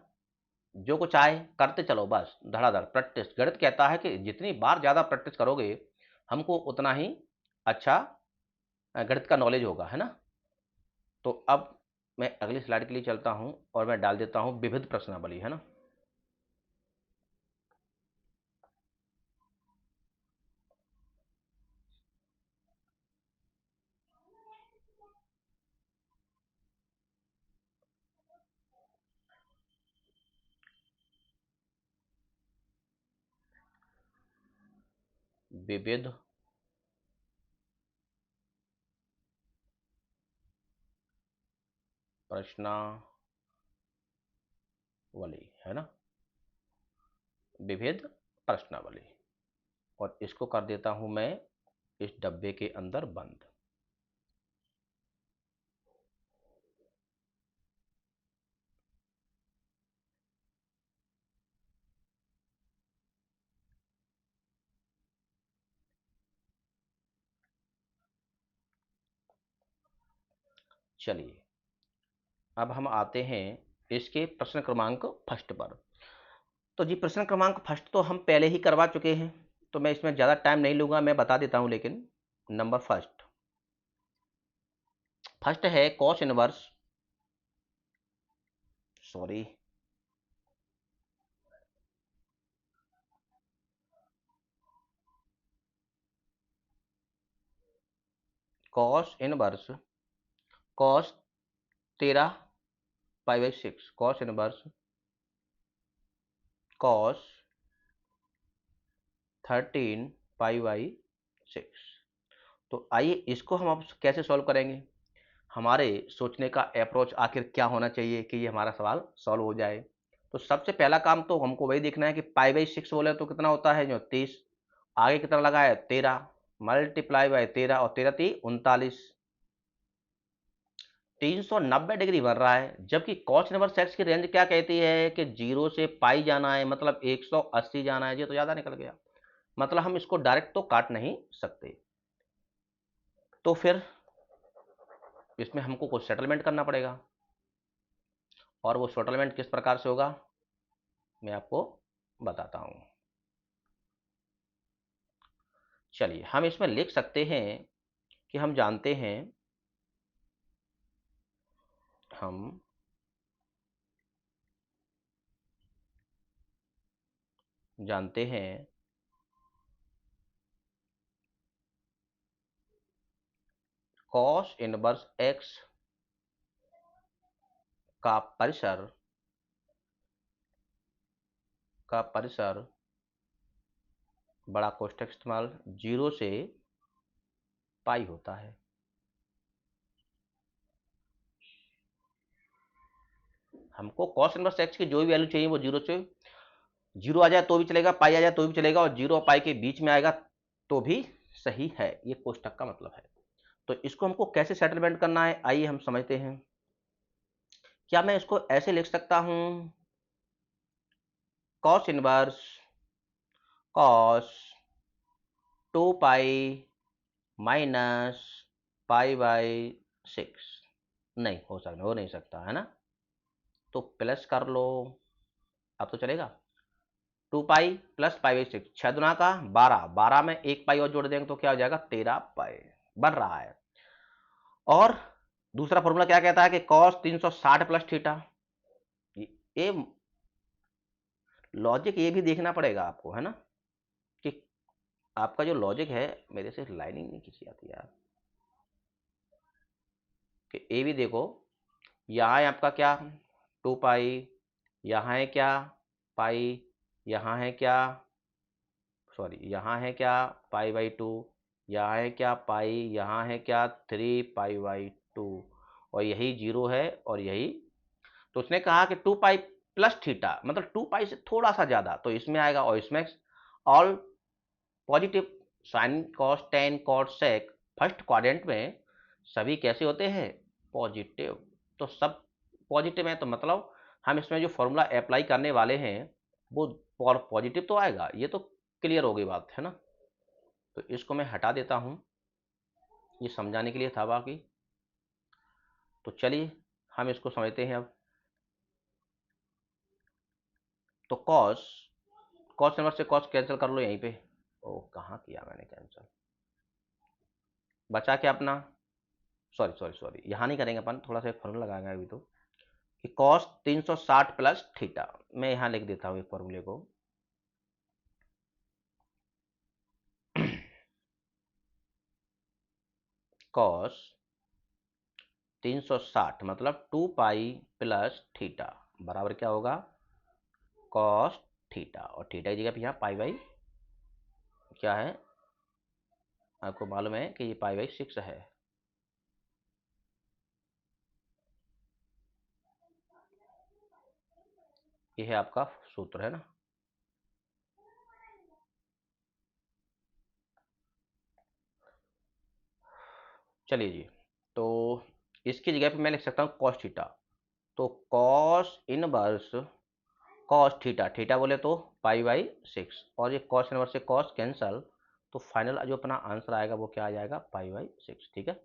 जो कुछ आए करते चलो, बस धड़ाधड़ प्रैक्टिस। गणित कहता है कि जितनी बार ज़्यादा प्रैक्टिस करोगे हमको उतना ही अच्छा गणित का नॉलेज होगा, है ना। तो अब मैं अगली स्लाइड के लिए चलता हूँ और मैं डाल देता हूँ विविध प्रश्नावली, है ना। विविध प्रश्नावली, है ना, विविध प्रश्नावली। और इसको कर देता हूं मैं इस डब्बे के अंदर बंद। चलिए, अब हम आते हैं इसके प्रश्न क्रमांक फर्स्ट पर। तो जी प्रश्न क्रमांक फर्स्ट तो हम पहले ही करवा चुके हैं, तो मैं इसमें ज़्यादा टाइम नहीं लूँगा, मैं बता देता हूँ। लेकिन नंबर फर्स्ट फर्स्ट है cos inverse, sorry, cos inverse cos 13 पाई/6, कॉस इनवर्स कॉस 13 पाई/6। तो आइए इसको हम अब कैसे सॉल्व करेंगे। हमारे सोचने का अप्रोच आखिर क्या होना चाहिए कि ये हमारा सवाल सॉल्व हो जाए। तो सबसे पहला काम तो हमको वही देखना है कि पाई/6 बोले तो कितना होता है? जो 30, आगे कितना लगा है? 13, मल्टीप्लाई बाय 13, और 13 3 39, 390 डिग्री बन रहा है। जबकि कॉस इनवर्स एक्स की रेंज क्या कहती है कि 0 से पाई जाना है, मतलब 180 जाना है। ये तो ज़्यादा निकल गया, मतलब हम इसको डायरेक्ट तो काट नहीं सकते। तो फिर इसमें हमको कुछ सेटलमेंट करना पड़ेगा, और वो सेटलमेंट किस प्रकार से होगा मैं आपको बताता हूँ। चलिए, हम इसमें लिख सकते हैं कि हम जानते हैं कॉस इनवर्स एक्स का परिसर बड़ा कोष्ठक इस्तेमाल 0 से पाई होता है। हमको कॉस इनवर्स एक्स की जो भी वैल्यू चाहिए वो 0 से 0 आ जाए तो भी चलेगा, पाई आ जाए तो भी चलेगा, और 0 और पाई के बीच में आएगा तो भी सही है। ये कोष्ठक का मतलब है। तो इसको हमको कैसे सेटलमेंट करना है, आइए हम समझते हैं। क्या मैं इसको ऐसे लिख सकता हूं, cos inverse cos 2 pi minus pi by 6? नहीं हो नहीं सकता है ना। तो प्लस कर लो, अब तो चलेगा। 2 पाई प्लस पाई बाई 6, 6 दुना का 12, 12 में एक पाई और जोड़ देंगे तो क्या हो जाएगा, 13 पाई बन रहा है। और दूसरा फॉर्मूला क्या कहता है कि कॉस 360 प्लस थीटा। ये लॉजिक ये भी देखना पड़ेगा आपको, है ना, कि आपका जो लॉजिक है, मेरे से लाइनिंग नहीं खींची आती यार, कि ये भी देखो, यहाँ है आपका क्या, 2 पाई, यहाँ है क्या, पाई, यहाँ है क्या, सॉरी यहाँ है क्या, पाई बाई 2, यहाँ है क्या, पाई, यहाँ है क्या, 3 पाई बाई 2, और यही 0 है और यही। तो उसने कहा कि 2 पाई प्लस थीटा, मतलब 2 पाई से थोड़ा सा ज़्यादा, तो इसमें आएगा, और इसमें all positive, sine cos tan cos sec first quadrant में सभी कैसे होते हैं, पॉजिटिव। तो सब पॉजिटिव है, तो मतलब हम इसमें जो फॉर्मूला अप्लाई करने वाले हैं वो पॉजिटिव तो आएगा। ये तो क्लियर हो गई बात, है ना। तो इसको मैं हटा देता हूँ, ये समझाने के लिए था बाकी। तो चलिए हम इसको समझते हैं अब। तो कॉस, कॉस नंबर से कॉस कैंसिल कर लो यहीं पे। ओ कहाँ किया मैंने कैंसिल, बचा क्या अपना, सॉरी सॉरी सॉरी, यहाँ नहीं करेंगे अपन, थोड़ा सा एक फॉर्मूला लगाएंगे अभी। तो कि कॉस 360 प्लस थीटा, मैं यहाँ लिख देता हूँ एक फॉर्मूले को। कॉस 360 मतलब 2 पाई प्लस थीटा बराबर क्या होगा, कॉस थीटा, और थीटा की जगह पे यहाँ पाई बाई क्या है, आपको मालूम है कि ये पाई बाई 6 है। ये है आपका सूत्र, है ना। चलिए जी, तो इसकी जगह पे मैं लिख सकता हूँ कॉस थीटा। तो cos inverse cos theta, theta बोले तो पाई बाई 6, और ये कॉस इनवर्स से कॉस कैंसल, तो फाइनल जो अपना आंसर आएगा वो क्या आ जाएगा, पाई बाई 6। ठीक है।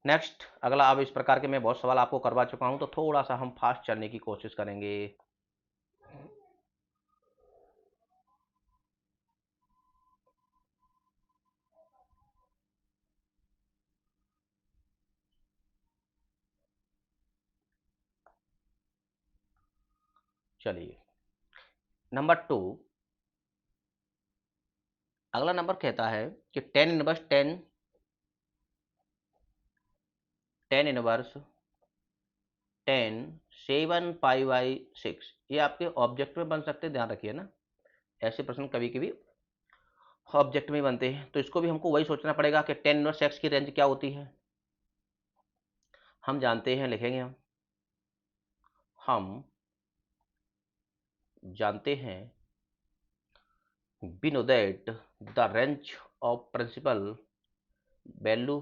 नेक्स्ट अगला, अब इस प्रकार के मैं बहुत सवाल आपको करवा चुका हूं, तो थोड़ा सा हम फास्ट चलने की कोशिश करेंगे। चलिए नंबर 2, अगला नंबर कहता है कि टेन इनवर्स 7 पाई बाई 6, ये आपके ऑब्जेक्ट में बन सकते हैं, ध्यान रखिए ना, ऐसे प्रश्न कभी कभी ऑब्जेक्ट में बनते हैं। तो इसको भी हमको वही सोचना पड़ेगा कि टेन इनवर्स एक्स की रेंज क्या होती है। हम जानते हैं, लिखेंगे हम जानते हैं, we know that the range of principal value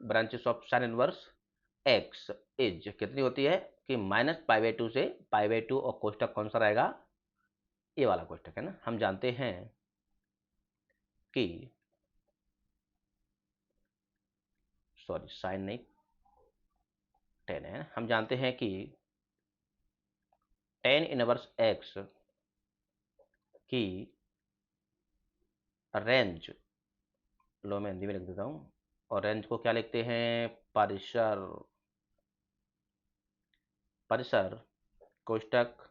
branches of sine inverse x is कितनी होती है, कि माइनस पाई बाई 2 से पाई बाई 2, और कोष्टक कौन सा रहेगा, ये वाला कोष्टक है ना। हम जानते हैं कि, सॉरी साइन नहीं, टेन है, हम जानते हैं कि टेन इनवर्स एक्स की रेंज, लो मैं हिंदी में लिख देता हूँ, और रेंज को क्या लिखते हैं, परिसर, परिसर कोष्टक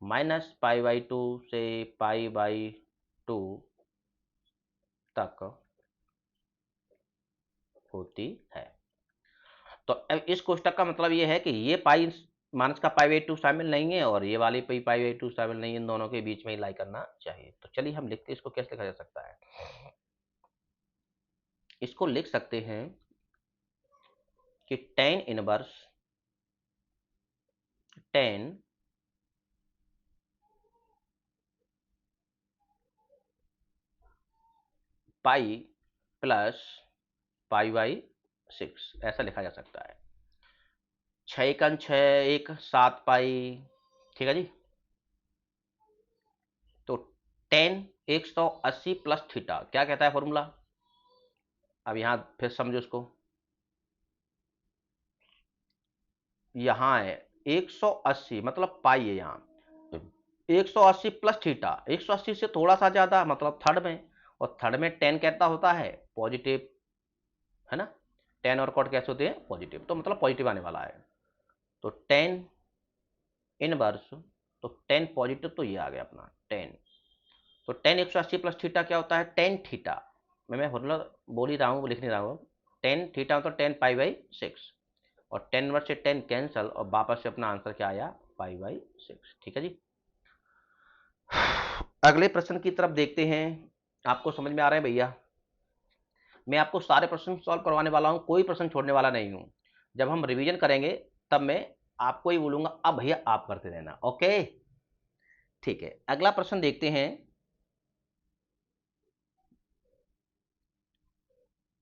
माइनस पाई बाई 2 से पाई बाई 2 तक होती है। तो अब इस कोष्टक का मतलब ये है कि ये पाई माइनस का पाई बाई 2 शामिल नहीं है और ये वाली पाई बाई 2 शामिल नहीं है, इन दोनों के बीच में ही लाई करना चाहिए। तो चलिए हम लिखते हैं, इसको कैसे लिखा जा सकता है। इसको लिख सकते हैं कि tan inverse tan pi plus pi by 6 ऐसा लिखा जा सकता है। 6 एकन 6 एक 7 पाई, ठीक है जी। तो tan 180 प्लस थीटा क्या कहता है फॉर्मूला। अब यहां फिर समझो इसको, यहां है 180 मतलब पाई है यहां 180 प्लस थीटा, 180 से थोड़ा सा ज्यादा मतलब थर्ड में, और थर्ड में tan कहता होता है पॉजिटिव, है ना। tan और cot कैसे होते हैं पॉजिटिव, तो मतलब पॉजिटिव आने वाला है। तो tan इनवर्स, तो tan पॉजिटिव तो ये आ गया अपना tan। तो tan 180 प्लस थीटा क्या होता है tan थीटा, मैं फॉर्मूला बोल ही रहा हूँ, लिख नहीं रहा हूँ। tan थीटा मतलब tan पाई बाई 6, और tan इनवर्स से tan कैंसल और वापस से अपना आंसर क्या आया पाई बाई 6, ठीक है जी। अगले प्रश्न की तरफ देखते हैं। आपको समझ में आ रहा है भैया। मैं आपको सारे प्रश्न सॉल्व करवाने वाला हूं, कोई प्रश्न छोड़ने वाला नहीं हूं। जब हम रिवीजन करेंगे तब मैं आपको ही बोलूंगा अब भैया आप करते रहना, ओके। ठीक है, अगला प्रश्न देखते हैं।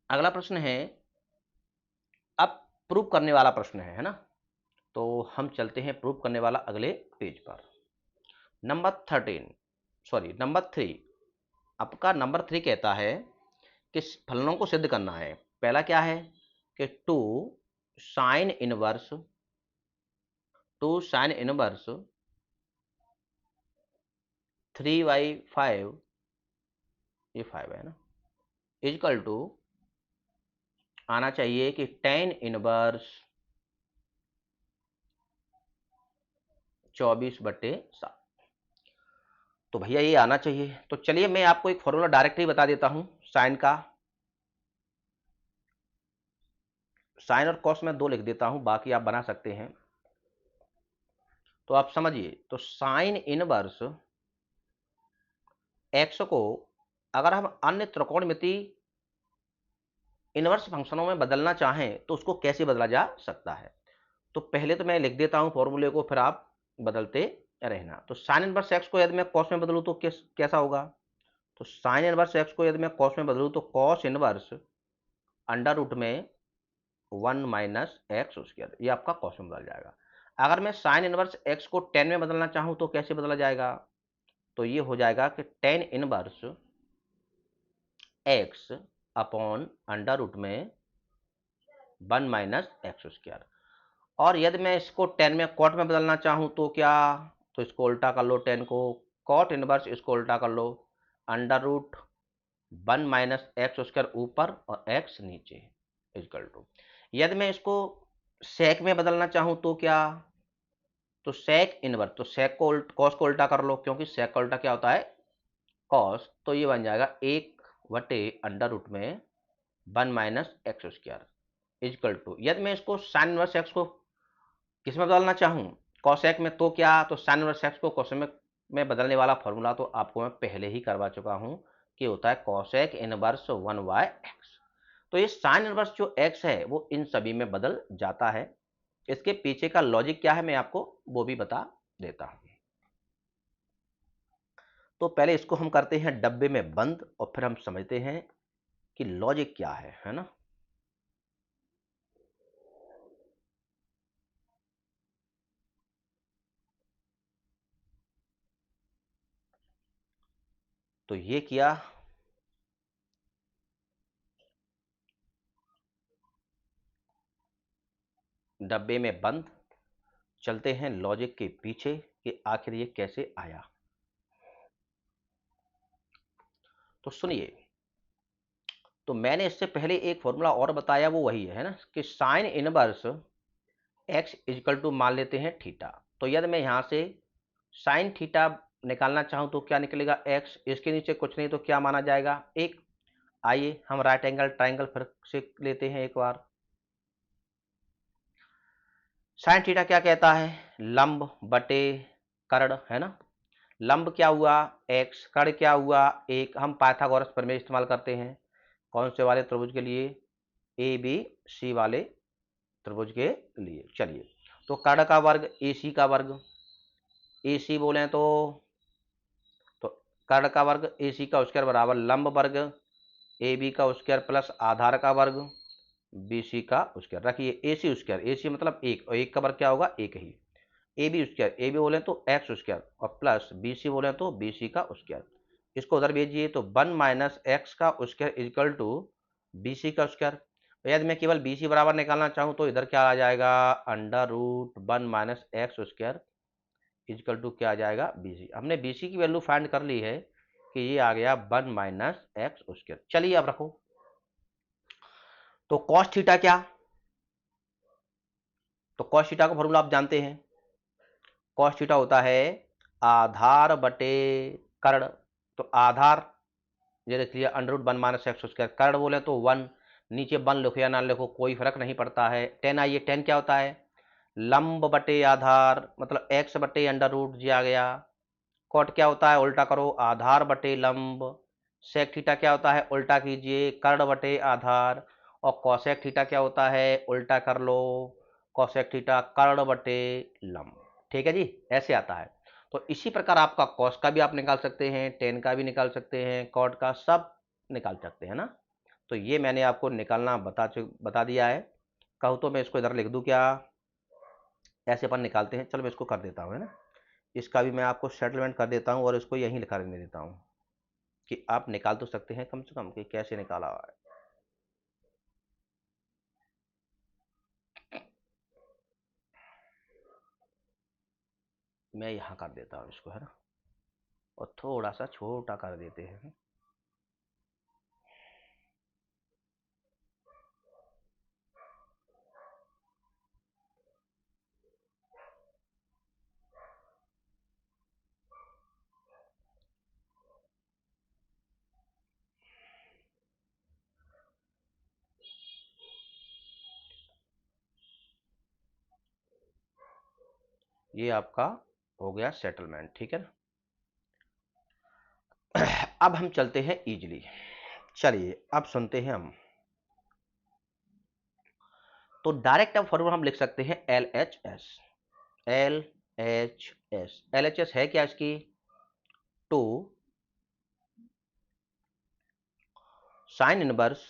अगला प्रश्न है, अब प्रूव करने वाला प्रश्न है ना। तो हम चलते हैं प्रूव करने वाला अगले पेज पर। Number 13, sorry number 3। आपका नंबर 3 कहता है कि फलनों को सिद्ध करना है। पहला क्या है कि साइन इनवर्स 3/5, ये 5 है ना, इजकल टू आना चाहिए कि tan इनवर्स 24/7। तो भैया ये आना चाहिए। तो चलिए मैं आपको एक फॉर्मूला डायरेक्ट ही बता देता हूं साइन का। साइन और कॉस में 2 लिख देता हूं, बाकी आप बना सकते हैं। तो आप समझिए, तो साइन इनवर्स एक्स को अगर हम अन्य त्रिकोणमिति इनवर्स फंक्शनों में बदलना चाहें तो उसको कैसे बदला जा सकता है। तो पहले तो मैं लिख देता हूं फॉर्मूले को, फिर आप बदलते रहना। तो साइन इनवर्स एक्स को यदि मैं कॉस में बदलूं तो कैसा होगा। तो साइन इनवर्स एक्स को यदि मैं कॉस में बदलूं तो कॉस इनवर्स अंडर रूट में 1 माइनस एक्स स्क्वायर, ये आपका कॉस में बदल जाएगा। अगर मैं साइन इनवर्स एक्स को टेन में बदलना चाहूं तो कैसे बदला जाएगा। तो ये हो जाएगा कि tan inverse x upon under root में 1 माइनस एक्स स्क्वायर। और यदि मैं इसको टेन में कॉट में बदलना चाहूं तो क्या, तो इसको उल्टा कर लो, टेन को कॉट इनवर्स इसको उल्टा कर लो, under root 1 minus x square ऊपर और एक्स नीचे इक्वल टू। यदि मैं इसको सेक में बदलना चाहूं तो क्या, तो सेक इनवर्स, तो सेक को कॉस को उल्टा कर लो, क्योंकि सेक का उल्टा क्या होता है कॉस। तो ये बन जाएगा 1 अंडर रूट में 1 minus x square equal to. यदि मैं इसको साइन इनवर्स एक्स को किस में बदलना चाहूँ कॉसेक में तो क्या, तो साइन इनवर्स एक्स को कोसेक में बदलने वाला फॉर्मूला तो आपको मैं पहले ही करवा चुका हूँ कि होता है कॉसेक इनवर्स 1/x। तो ये साइन इनवर्स जो x है वो इन सभी में बदल जाता है। इसके पीछे का लॉजिक क्या है मैं आपको वो भी बता देता हूँ। तो पहले इसको हम करते हैं डब्बे में बंद और फिर हम समझते हैं कि लॉजिक क्या है ना। तो ये किया, डब्बे में बंद। चलते हैं लॉजिक के पीछे कि आखिर ये कैसे आया। तो सुनिए, तो मैंने इससे पहले एक फॉर्मूला और बताया वो वही है ना, कि sine inverse x is equal to मान लेते हैं थीटा। तो यदि मैं यहाँ से साइन थीटा निकालना चाहूँ तो क्या निकलेगा एक्स, इसके नीचे कुछ नहीं तो क्या माना जाएगा एक। आइए हम राइट एंगल ट्राइंगल फिर से लेते हैं एक बार। साइन थीटा क्या कहता है, लंब बटे कर्ण, है ना। लंब क्या हुआ x, कर्ण क्या हुआ 1। हम पाइथागोरस प्रमेय इस्तेमाल करते हैं कौन से वाले त्रिभुज के लिए, ए बी सी वाले त्रिभुज के लिए। चलिए, तो कर्ण का वर्ग ए सी का वर्ग, ए सी बोले तो कर्ण का वर्ग ए सी का स्क्वायर बराबर लंब वर्ग ए बी का स्क्वायर प्लस आधार का वर्ग बी सी का स्क्वायर। रखिए ए सी स्क्वायर, ए सी मतलब एक, और एक का वर्ग क्या होगा एक ही। A B square, A B बोले तो एक्स स्क्वायर, और प्लस बी सी बोले तो बी सी का स्क्वायर। इसको उधर भेजिए तो 1 माइनस एक्स का square equal to B C का स्क्वायर। यदि मैं केवल बी सी बराबर निकालना चाहूँ तो इधर क्या आ जाएगा, under root 1 minus x square equal to क्या आ जाएगा बी सी। हमने बी सी की वैल्यू फाइंड कर ली है कि ये आ गया 1 माइनस एक्स स्क्वायर। चलिए अब रखो, तो कॉस थीटा क्या, तो कॉस थीटा का फॉर्मूला आप जानते हैं, कॉस थीटा होता है आधार बटे कर्ण। तो आधार ये लिख लिया under root 1 minus x square, कर्ण बोले तो 1, नीचे 1 लिखो या ना लिखो कोई फर्क नहीं पड़ता है। 10 आइए, 10 क्या होता है, लंब बटे आधार, मतलब एक्स बटे अंडर रूट जी आ गया। कॉट क्या होता है, उल्टा करो, आधार बटे लंब। सेक थीटा क्या होता है, उल्टा कीजिए, कर्ण बटे आधार। और कॉसेक थीटा क्या होता है, उल्टा कर लो, कॉसेक थीटा कर्ण बटे लंब। ठीक है जी, ऐसे आता है। तो इसी प्रकार आपका कॉस का भी आप निकाल सकते हैं, टेन का भी निकाल सकते हैं, कॉट का सब निकाल सकते हैं ना। तो ये मैंने आपको निकालना बता दिया है। कहूँ तो मैं इसको इधर लिख दूँ क्या, ऐसे अपन निकालते हैं। चलो मैं इसको कर देता हूँ, है ना। इसका भी मैं आपको सेटलमेंट कर देता हूँ और इसको यहीं लिखा रहने देता हूँ कि आप निकाल तो सकते हैं कम से कम कि कैसे निकाला हुआ है। मैं यहाँ कर देता हूँ इसको, है ना, और थोड़ा सा छोटा कर देते हैं। ये आपका हो गया सेटलमेंट, ठीक है ना। अब हम चलते हैं इजीली, चलिए अब सुनते हैं हम। तो डायरेक्ट अब फॉर्मूला हम लिख सकते हैं L H S, L H S. L H S है क्या इसकी, टू साइन इनवर्स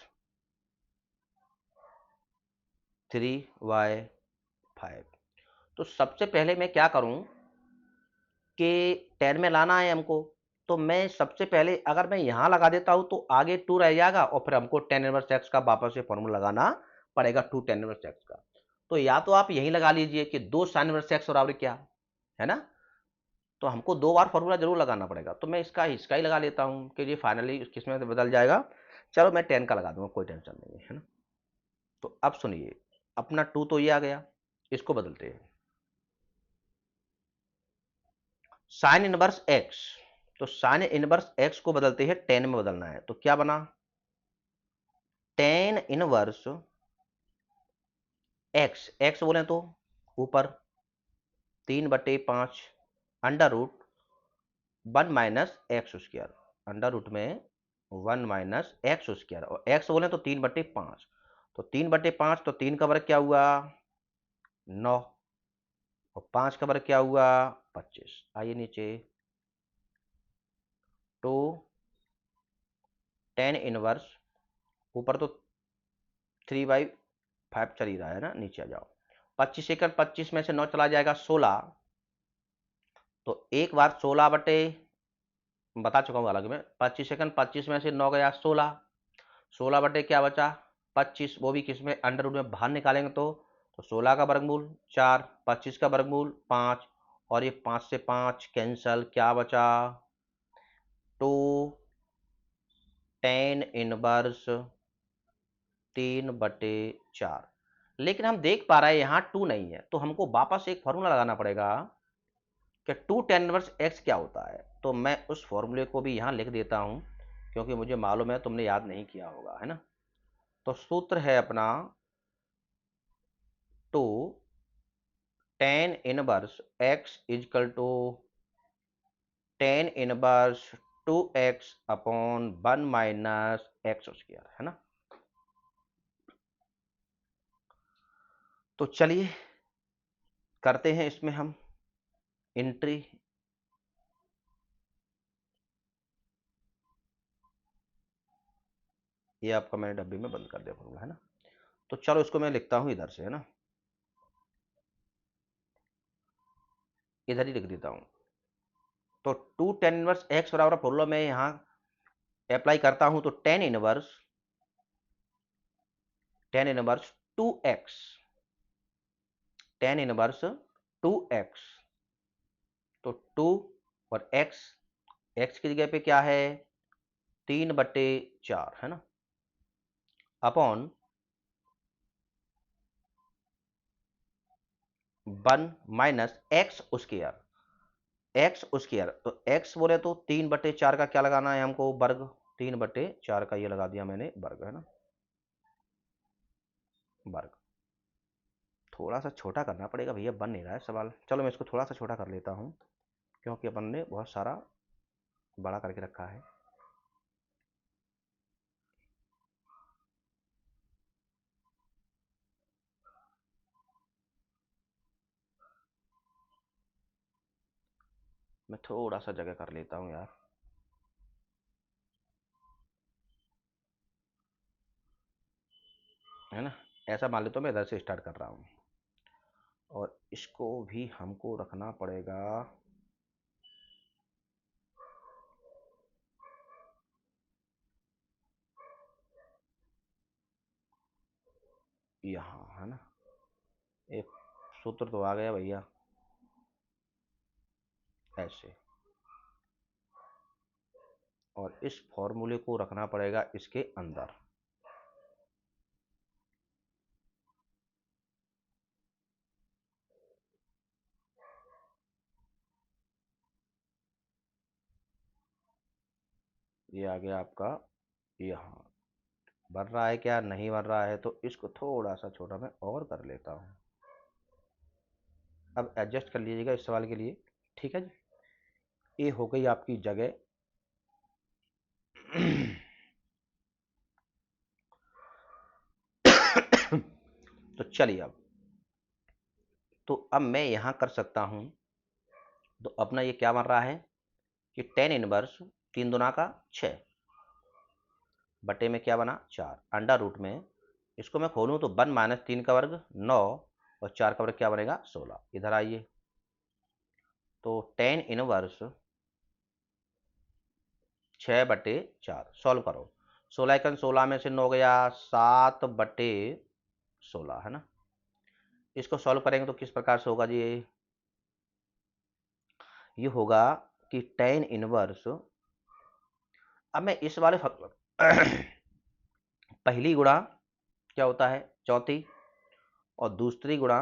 3y5। तो सबसे पहले मैं क्या करूं कि 10 में लाना है हमको, तो मैं सबसे पहले अगर मैं यहां लगा देता हूं तो आगे 2 रह जाएगा और फिर हमको 10 इनवर्स एक्स का वापस से फॉर्मूला लगाना पड़ेगा, 2 10 इनवर्स एक्स का। तो या तो आप यहीं लगा लीजिए कि 2 साइन इनवर्स एक्स और क्या है ना, तो हमको 2 बार फॉर्मूला जरूर लगाना पड़ेगा। तो मैं इसका ही लगा लेता हूं कि ये फाइनली किसमें से बदल जाएगा। चलो मैं 10 का लगा दूंगा, कोई टेंशन नहीं है ना। तो अब सुनिए, अपना 2 तो ये आ गया, इसको बदलते हैं साइन इनवर्स एक्स। तो साइन इनवर्स एक्स को बदलते हैं 10 में बदलना है, तो क्या बना, टेन इनवर्स एक्स, एक्स बोले तो ऊपर 3/5 under root 1 minus x square, under root में 1 माइनस एक्स स्क्वायर, और एक्स बोले तो 3/5। तो 3/5, तो 3 का वर्ग क्या हुआ 9, और 5 का वर्ग क्या हुआ 25। आइए नीचे, तो टेन इनवर्स, ऊपर तो 3/5 चल ही रहा है ना, नीचे आ जाओ। 25 सेकंड, 25 में से 9 चला जाएगा 16, तो एक बार 16 बटे, बता चुका हूँ अलग में, 25 सेकंड, 25 में से 9 गया 16, 16 बटे क्या बचा 25, वो भी किस में अंडर रूट में बाहर निकालेंगे तो 16 का वर्गमूल 4, 25 का वर्गमूल 5, और ये 5 से 5 कैंसल, क्या बचा 2 टेन इनवर्स 3/4। लेकिन हम देख पा रहे हैं यहाँ 2 नहीं है, तो हमको वापस एक फॉर्मूला लगाना पड़ेगा कि 2 टेन इनवर्स एक्स क्या होता है। तो मैं उस फॉर्मूले को भी यहाँ लिख देता हूँ, क्योंकि मुझे मालूम है तुमने याद नहीं किया होगा, है ना। तो सूत्र है अपना 2 tan inverse x is equal to tan inverse 2x upon 1 minus x square, है ना। तो चलिए करते हैं इसमें हम एंट्री। ये आपका मैंने डब्बे में बंद कर दिया फॉर्मूला, है ना। तो चलो इसको मैं लिखता हूं इधर से, है ना, इधर ही लिख देता हूं। तो 2 टेन इनवर्स एक्स बराबर फॉर्मूला मैं यहां अप्लाई करता हूं, तो ten inverse 2x, ten inverse 2x, तो 2 और x की जगह पे क्या है 3/4, है ना, upon 1 minus x square, x square, तो x बोले तो 3/4 का क्या लगाना है हमको, वर्ग, 3/4 का ये लगा दिया मैंने वर्ग, है ना, वर्ग। थोड़ा सा छोटा करना पड़ेगा भैया, बन नहीं रहा है सवाल। चलो मैं इसको थोड़ा सा छोटा कर लेता हूँ, क्योंकि अपन ने बहुत सारा बड़ा करके रखा है। मैं थोड़ा सा जगह कर लेता हूँ यार, है ना। ऐसा मान लेता हूँ मैं इधर से स्टार्ट कर रहा हूँ, और इसको भी हमको रखना पड़ेगा यहाँ, है ना। एक सूत्र तो आ गया भैया, ऐसे, और इस फॉर्मूले को रखना पड़ेगा इसके अंदर। ये आ गया आपका यहाँ। बन रहा है क्या, नहीं बन रहा है, तो इसको थोड़ा सा छोटा मैं और कर लेता हूँ। अब एडजस्ट कर लीजिएगा इस सवाल के लिए, ठीक है जी। ये हो गई आपकी जगह। तो चलिए अब मैं यहां कर सकता हूं। तो अपना ये क्या बन रहा है कि टेन इनवर्स 3 दूना का 6 बटे में क्या बना 4, अंडर रूट में इसको मैं खोलूं तो 1 माइनस 3 का वर्ग 9, और 4 का वर्ग क्या बनेगा 16। इधर आइए, तो टेन इनवर्स 6/4 सॉल्व करो। 16 में से 9 गया 7/16, है ना। इसको सॉल्व करेंगे तो किस प्रकार से होगा जी, ये होगा कि टेन इनवर्स, अब मैं इस वाले पहली गुणा क्या होता है चौथी, और दूसरी गुणा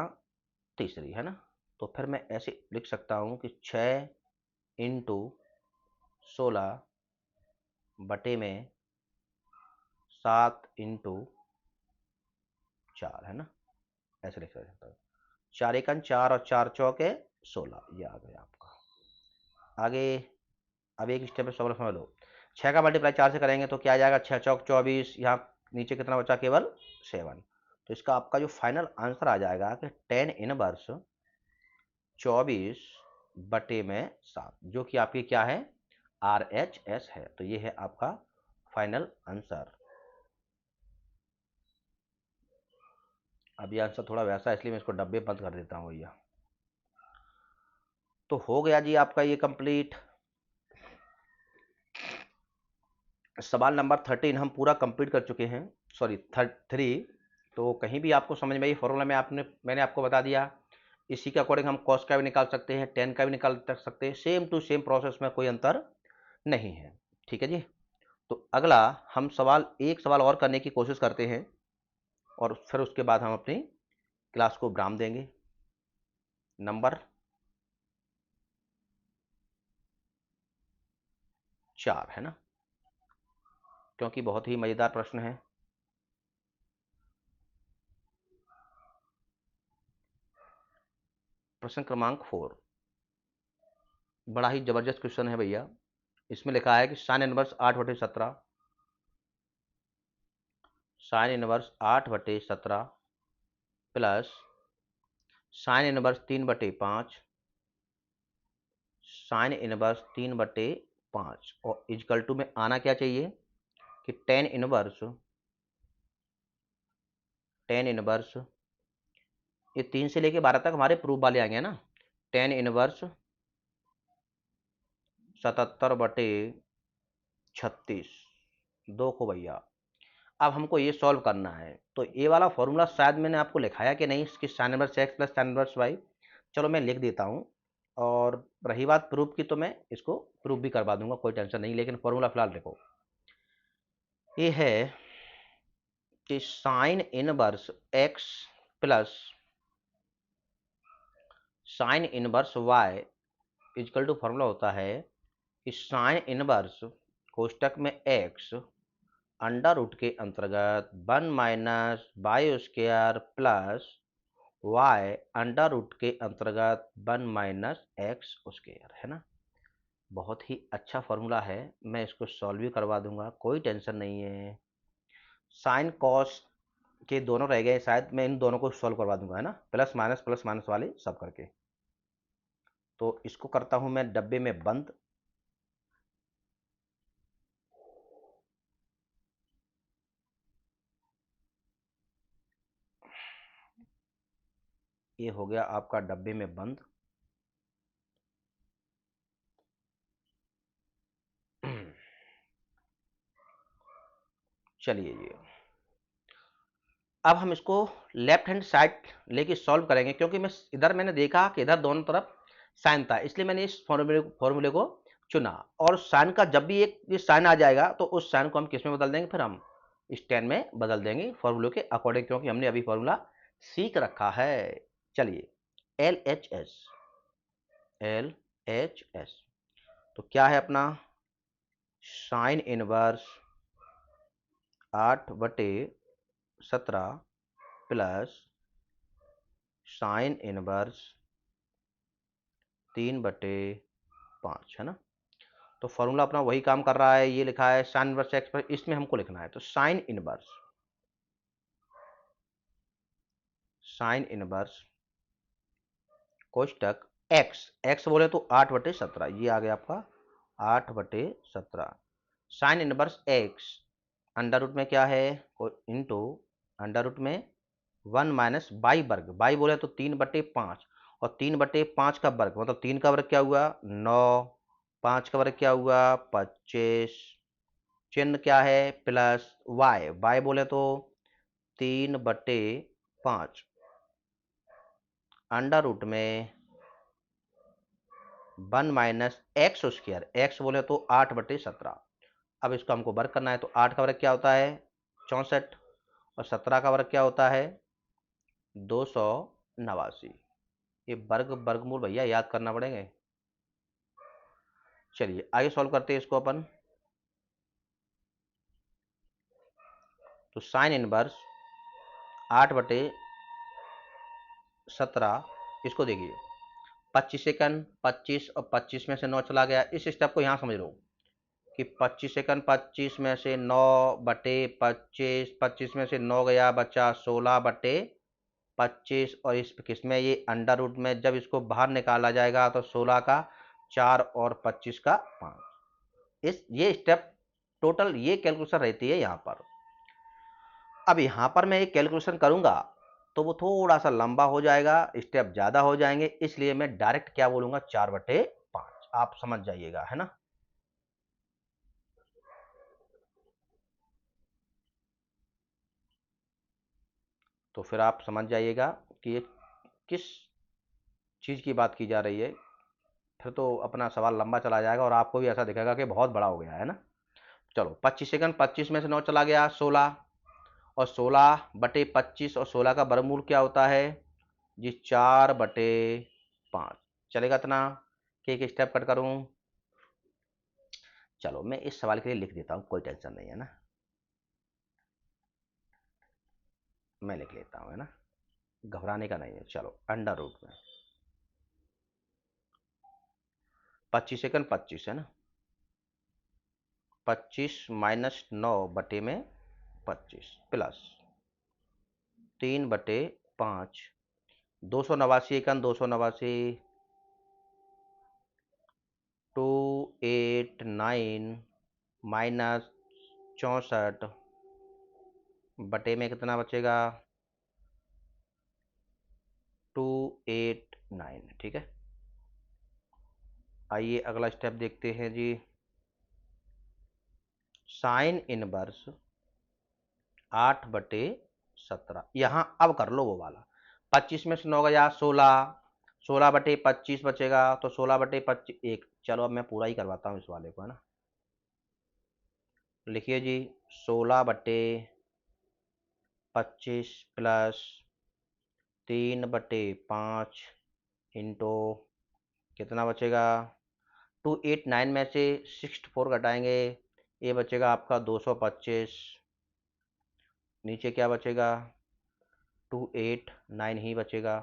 तीसरी, है ना। तो फिर मैं ऐसे लिख सकता हूं कि 6 × 16 बटे में 7 × 4, है ना, ऐसे लिख सकता हूँ। 4 × 4 और 4 × 4 = 16, ये आ गया आपका। आगे अब एक स्टेप में सॉल्व समझ लो। 6 का मल्टीप्लाई 4 से करेंगे तो क्या आ जाएगा, 6 × 4 = 24, यहाँ नीचे कितना बचा केवल 7। तो इसका आपका जो फाइनल आंसर आ जाएगा कि टेन इनवर्स 24/7, जो कि आपकी क्या है RHS है। तो ये है आपका फाइनल आंसर। अब ये आंसर थोड़ा वैसा है, इसलिए मैं इसको डब्बे बंद कर देता हूँ भैया। तो हो गया जी आपका ये कंप्लीट। सवाल नंबर 13 हम पूरा कंप्लीट कर चुके हैं, सॉरी 3। तो कहीं भी आपको समझ में आई फॉर्मूला में मैंने आपको बता दिया। इसी के अकॉर्डिंग हम कॉस का भी निकाल सकते हैं, टेन का भी निकाल सकते हैं, सेम टू सेम प्रोसेस में कोई अंतर नहीं है, ठीक है जी। तो अगला हम एक सवाल और करने की कोशिश करते हैं, और फिर उसके बाद हम अपनी क्लास को विराम देंगे। नंबर 4, है ना, क्योंकि बहुत ही मज़ेदार प्रश्न है। प्रश्न क्रमांक 4 बड़ा ही जबरदस्त क्वेश्चन है भैया। इसमें लिखा है कि sine inverse 8/17 sine inverse 8/17 plus sine inverse 3/5 sine inverse 3/5 और इजकल टू में आना क्या चाहिए कि टेन इनवर्स ये 3 से लेके 12 तक हमारे प्रूफ वाले आएंगे ना। टेन इनवर्स 77/36 2 को भैया। अब हमको ये सॉल्व करना है, तो ये वाला फॉर्मूला शायद मैंने आपको लिखाया कि नहीं, इसकी sine inverse x plus sine inverse y. चलो मैं लिख देता हूँ। और रही बात प्रूफ की, तो मैं इसको प्रूफ भी करवा दूंगा, कोई टेंशन नहीं, लेकिन फॉर्मूला फिलहाल देखो। ये है कि sine inverse x plus sine inverse y is equal to formula होता है कि साइन इनवर्स कोष्टक में एक्स अंडर रूट के अंतर्गत 1 minus y square plus y under root के अंतर्गत 1 माइनस एक्स स्क्वायर, है ना। बहुत ही अच्छा फॉर्मूला है, मैं इसको सॉल्व भी करवा दूंगा, कोई टेंशन नहीं है। साइन कॉस के दोनों रह गए, शायद मैं इन दोनों को सॉल्व करवा दूंगा, है ना, प्लस माइनस वाले सब करके। तो इसको करता हूं मैं डब्बे में बंद। ये हो गया आपका डब्बे में बंद। चलिए ये अब हम इसको लेफ्ट हैंड साइड लेके सॉल्व करेंगे, क्योंकि मैंने देखा कि इधर दोनों तरफ साइन था, इसलिए मैंने इस फॉर्मूले को चुना। और साइन का जब भी एक ये साइन आ जाएगा तो उस साइन को हम किस में बदल देंगे, फिर हम इस टेन में बदल देंगे फॉर्मूले के अकॉर्डिंग, क्योंकि हमने अभी फॉर्मूला सीख रखा है। चलिए एल एच एस तो क्या है अपना, sine inverse 8/17 plus sine inverse 3/5, है ना। तो फॉर्मूला अपना वही काम कर रहा है, ये लिखा है साइन इनवर्स एक्स पर, इसमें हमको लिखना है तो साइन इनवर्स कोष्टक एक्स एक्स बोले तो 8/17, ये आ गया आपका 8/17 sine inverse x under root में क्या है इंटू अंडर रूट में 1 माइनस बाई वर्ग, बाई बोले तो 3/5 और 3/5 का वर्ग मतलब 3 का वर्ग क्या हुआ 9, 5 का वर्ग क्या हुआ 25, चिन्ह क्या है प्लस वाई, वाई बोले तो 3/5 अंडर रूट में 1 माइनस एक्स स्क्वायर, एक्स बोले तो 8/17। अब इसको हमको वर्ग करना है, तो 8 का वर्ग क्या होता है 64 और 17 का वर्ग क्या होता है 289। ये वर्गमूल भैया याद करना पड़ेंगे। चलिए आगे सॉल्व करते हैं इसको अपन। तो साइन इनवर्स 8/17, इसको देखिए 25 सेकंड 25 और 25 में से 9 चला गया, इस स्टेप को यहाँ समझ लो कि 25 सेकंड 25 में से 9/25, 25 में से 9 गया बचा 16/25 और इस किसमें ये अंडर रूट में जब इसको बाहर निकाला जाएगा तो 16 का 4 और 25 का 5। ये स्टेप टोटल ये कैलकुलेशन रहती है यहाँ पर। अब यहाँ पर मैं एक कैलकुलेशन करूँगा तो वो थोड़ा सा लंबा हो जाएगा, स्टेप ज़्यादा हो जाएंगे, इसलिए मैं डायरेक्ट क्या बोलूँगा 4/5, आप समझ जाइएगा, है ना। तो फिर आप समझ जाइएगा कि ये किस चीज़ की बात की जा रही है, फिर तो अपना सवाल लंबा चला जाएगा और आपको भी ऐसा दिखेगा कि बहुत बड़ा हो गया है ना। चलो 25 सेकंड 25 में से 9 चला गया 16 और 16/25 और 16 का वर्गमूल क्या होता है जी 4/5, चलेगा इतना कि एक स्टेप कट करूं। चलो मैं इस सवाल के लिए लिख देता हूं, कोई टेंशन नहीं है ना, मैं लिख लेता हूं, है ना, घबराने का नहीं है। चलो अंडर रूट में 25 सेकंड 25 है ना, 25 माइनस 9/25 प्लस 3/5, 289 एकन 289, 289 माइनस 64 में कितना बचेगा, 289। ठीक है, आइए अगला स्टेप देखते हैं जी। साइन इनवर्स 8/17, यहाँ अब कर लो वो वाला, 25 में से 9 गया 16, 16/25 बचेगा, तो 16/25 1। चलो अब मैं पूरा ही करवाता हूँ इस वाले को, है ना। लिखिए जी, 16/25 प्लस 3/5 इंटू कितना बचेगा, 289 में से 64 घटाएंगे, ये बचेगा आपका 225, नीचे क्या बचेगा, 289 ही बचेगा,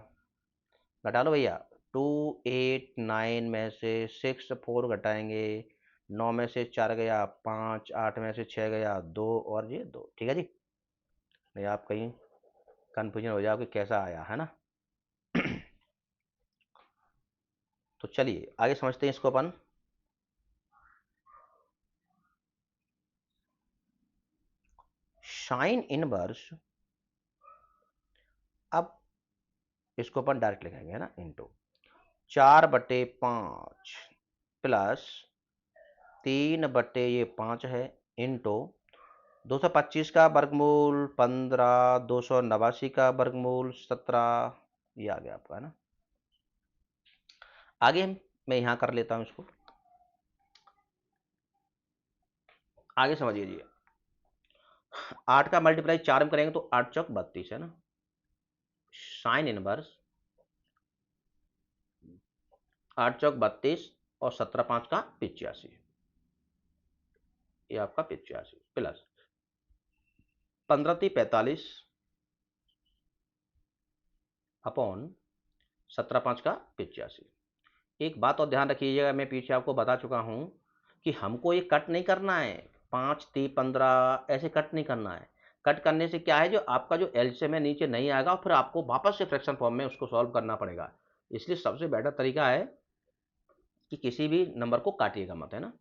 घटा लो भैया। 289 में से 64 घटाएंगे, 9 में से 4 गया 5, 8 में से 6 गया 2, और ये 2। ठीक है जी, नहीं आप कहीं कन्फ्यूजन हो जाओ कि कैसा आया, है ना। तो चलिए आगे समझते हैं इसको अपन। साइन इनवर्स, अब इसको अपन डायरेक्ट लिखेंगे, है ना, इंटू 4/5 प्लस 3/5 है, इंटू 225 का वर्गमूल 15, 289 का वर्गमूल 17, ये आ गया आपका, है ना। आगे मैं यहां कर लेता हूं इसको, आगे समझिए जी। 8 का मल्टीप्लाई 4 में करेंगे तो 8 चौक 32 है ना। साइन इनवर्स 8 चौक 32 और 17 5 का 85, ये आपका 85 प्लस 15 3 45 अपॉन 17 5 का 85। एक बात और ध्यान रखिएगा, मैं पीछे आपको बता चुका हूं कि हमको ये कट नहीं करना है, 5 3 15 ऐसे कट नहीं करना है। कट करने से क्या है, जो आपका जो एलसीएम है नीचे नहीं आएगा और फिर आपको वापस से फ्रैक्शन फॉर्म में उसको सॉल्व करना पड़ेगा। इसलिए सबसे बेटर तरीका है कि किसी भी नंबर को काटिएगा मत, है ना।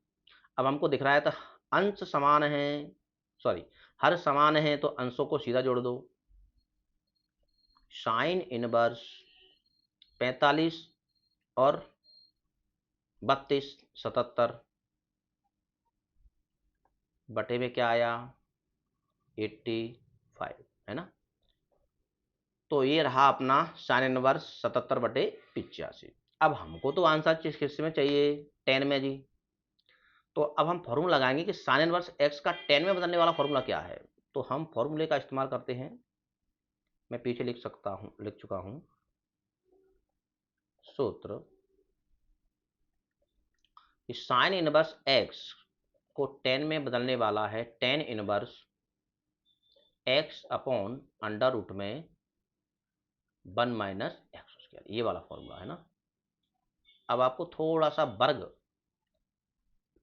अब हमको दिख रहा है तो अंश समान है, सॉरी, हर समान है तो अंशों को सीधा जोड़ दो। साइन इनवर्स 45 और 32 77 बटे में क्या आया, 85, है ना। तो ये रहा अपना साइन इनवर्स 77/85। अब हमको तो आंसर किस हिस्से में चाहिए, 10 में जी। तो अब हम फॉर्मूला लगाएंगे कि साइन इनवर्स एक्स का 10 में बदलने वाला फॉर्मूला क्या है। तो हम फॉर्मूले का इस्तेमाल करते हैं, मैं पीछे लिख सकता हूं, लिख चुका हूं सूत्र, कि साइन इनवर्स एक्स को 10 में बदलने वाला है 10 inverse x upon under root में 1 माइनस एक्स स्क्वायर, ये वाला फॉर्मूला है ना। अब आपको थोड़ा सा वर्ग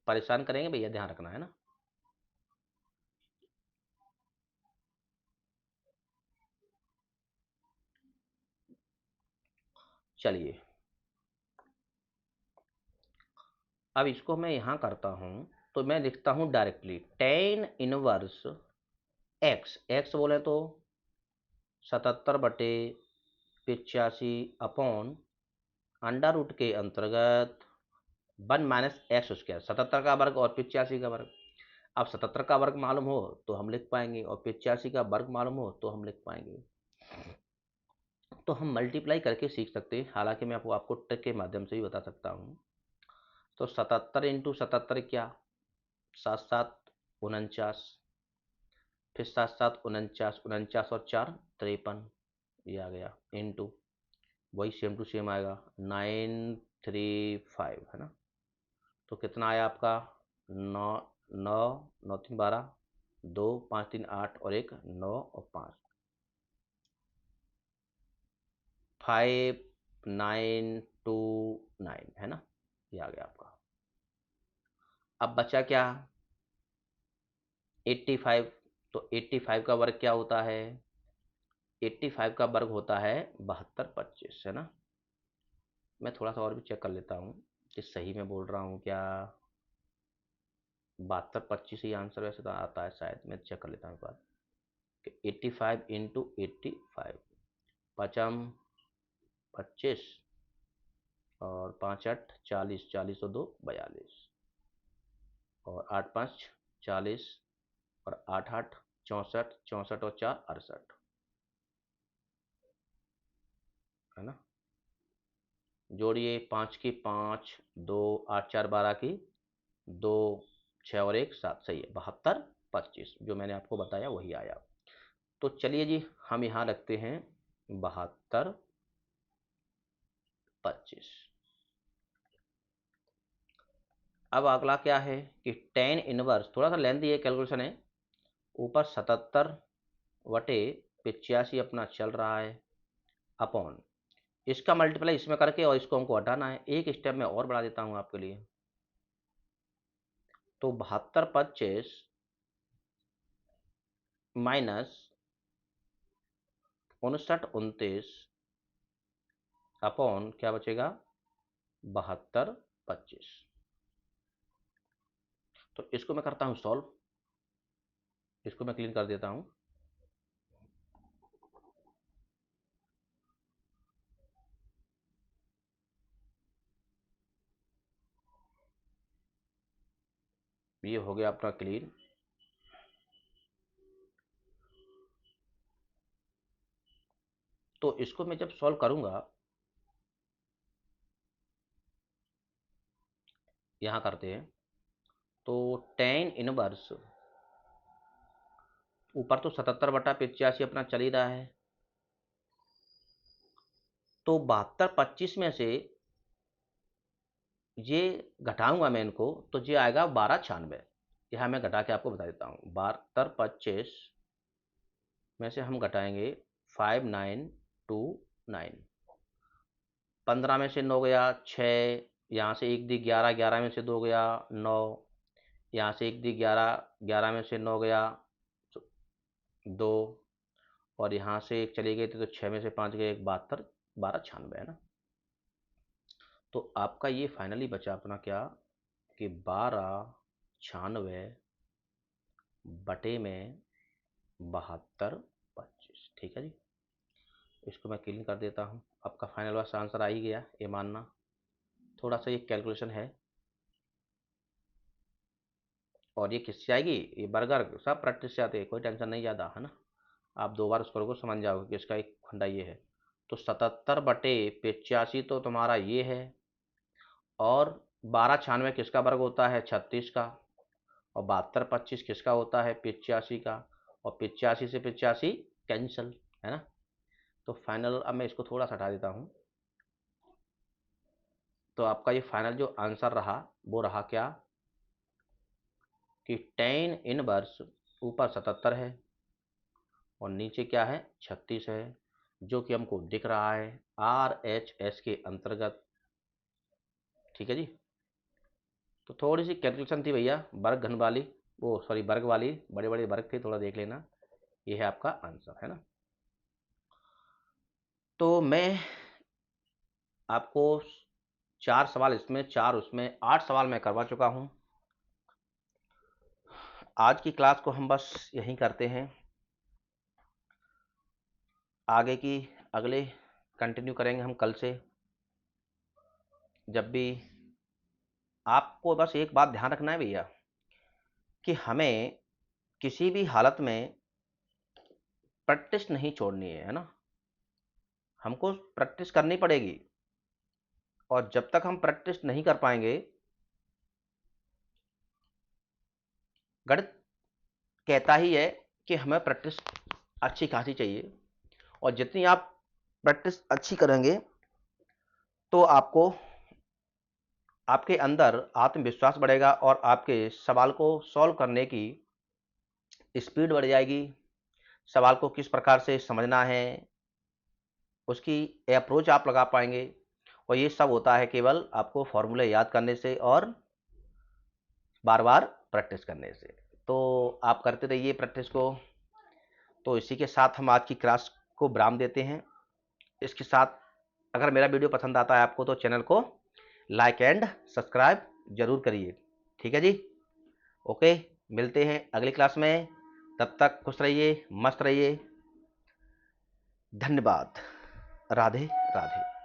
परेशान करेंगे भैया, ध्यान रखना, है ना। चलिए अब इसको मैं यहां करता हूं, तो मैं लिखता हूं डायरेक्टली 10 इनवर्स एक्स, एक्स बोले तो 77/85 अपॉन अंडर रूट के अंतर्गत 1 माइनस एक्स स्क्वायर, 77 का वर्ग और 85 का वर्ग। अब 77 का वर्ग मालूम हो तो हम लिख पाएंगे, और 85 का वर्ग मालूम हो तो हम लिख पाएंगे। तो हम मल्टीप्लाई करके सीख सकते हैं, हालांकि मैं आपको ट्रिक के माध्यम से भी बता सकता हूँ। तो 77 इंटू 77 क्या, 7 7 49, फिर 7 7 49, 49 और 4 53, ये आ गया, इंटू वही सेम टू सेम आएगा 935, है ना। तो कितना आया आपका, 9 9 9 3 12, 2 5 3 8 और 1 9 और 5, 5929, है ना, ये आ गया आपका। अब बचा क्या, 85। तो 85 का वर्ग क्या होता है, 85 का वर्ग होता है 72/25, है ना। मैं थोड़ा सा और भी चेक कर लेता हूँ कि सही में बोल रहा हूँ क्या। 72/25 ही आंसर वैसे तो आता है शायद, मैं चेक कर लेता हूँ एक बार कि 85 इंटू 85, पचम 25 और 5 8 40, 40 और 2 42, और 8 5 40, और 8 8 64, 64 और 4 68, है ना। जोड़िए, 5 की 5, 2 8 4 12 की 2, 6 और 1 7, सही है, 72/25 जो मैंने आपको बताया वही आया। तो चलिए जी, हम यहाँ रखते हैं 72/25। अब अगला क्या है कि टेन इनवर्स, थोड़ा सा लेंथी है कैलकुलेशन है, ऊपर 77/85 अपना चल रहा है, अपॉन इसका मल्टीप्लाई इसमें करके और इसको हमको हटाना है। एक स्टेप में और बढ़ा देता हूँ आपके लिए। तो 72/25 माइनस 59/29 अपॉन क्या बचेगा, 72/25। तो इसको मैं करता हूँ सॉल्व, इसको मैं क्लीन कर देता हूँ। ये हो गया अपना क्लीन। तो इसको मैं जब सॉल्व करूंगा, यहां करते हैं, तो टेन इनवर्स ऊपर तो 77/85 अपना चल ही रहा है, तो 72/25 में से ये घटाऊंगा मैं इनको, तो ये आएगा 1296। यह मैं घटा के आपको बता देता हूँ। 72/25 में से हम घटाएंगे 5929, 15 में से 9 गया 6, यहाँ से 1 दी 11, 11 में से 2 गया 9, यहाँ से 1 दी 11, 11 में से 9 गया 2, और यहाँ से 1 चली गई थी तो 6 में से 5 गए 1, 72, 1296, है ना। तो आपका ये फाइनली बचा अपना क्या कि 1296 बटे में 72/25, ठीक है जी। इसको मैं क्लीन कर देता हूँ। आपका फाइनल बस आंसर आ ही गया, ये मानना। थोड़ा सा ये कैलकुलेशन है, और ये किससे आएगी, ये बर्गर सब प्रैक्टिस से आते हैं, कोई टेंशन नहीं ज़्यादा, है ना। आप 2 बार उसको समझ जाओगे कि इसका एक फंडा ये है। तो 77/85 तो तुम्हारा ये है, और 1296 किसका वर्ग होता है, 36 का, और 72/25 किसका होता है, 85 का, और 85 से 85 कैंसिल, है ना। तो फाइनल, अब मैं इसको थोड़ा सा हटा देता हूँ। तो आपका ये फाइनल जो आंसर रहा वो रहा क्या कि टेन इनवर्स ऊपर 77 है और नीचे क्या है, 36 है, जो कि हमको दिख रहा है RHS के अंतर्गत, ठीक है जी। तो थोड़ी सी कैलकुलेशन थी भैया, वर्ग घन वाली, वो सॉरी वर्ग वाली, बड़े बड़े वर्ग थे, थोड़ा देख लेना। ये है आपका आंसर, है ना। तो मैं आपको 4 सवाल इसमें, 4 उसमें, 8 सवाल मैं करवा चुका हूँ। आज की क्लास को हम बस यहीं करते हैं, आगे की अगले कंटिन्यू करेंगे हम कल से। जब भी आपको बस एक बात ध्यान रखना है भैया कि हमें किसी भी हालत में प्रैक्टिस नहीं छोड़नी है ना। हमको प्रैक्टिस करनी पड़ेगी, और जब तक हम प्रैक्टिस नहीं कर पाएंगे, गणित कहता ही है कि हमें प्रैक्टिस अच्छी खासी चाहिए, और जितनी आप प्रैक्टिस अच्छी करेंगे तो आपको, आपके अंदर आत्मविश्वास बढ़ेगा, और आपके सवाल को सॉल्व करने की स्पीड बढ़ जाएगी। सवाल को किस प्रकार से समझना है उसकी अप्रोच आप लगा पाएंगे, और ये सब होता है केवल आपको फॉर्मूले याद करने से और बार बार प्रैक्टिस करने से। तो आप करते रहिए प्रैक्टिस को। तो इसी के साथ हम आज की क्लास को विराम देते हैं। इसके साथ अगर मेरा वीडियो पसंद आता है आपको तो चैनल को लाइक एंड सब्सक्राइब जरूर करिए। ठीक है जी, ओके, मिलते हैं अगली क्लास में। तब तक खुश रहिए, मस्त रहिए। धन्यवाद। राधे राधे।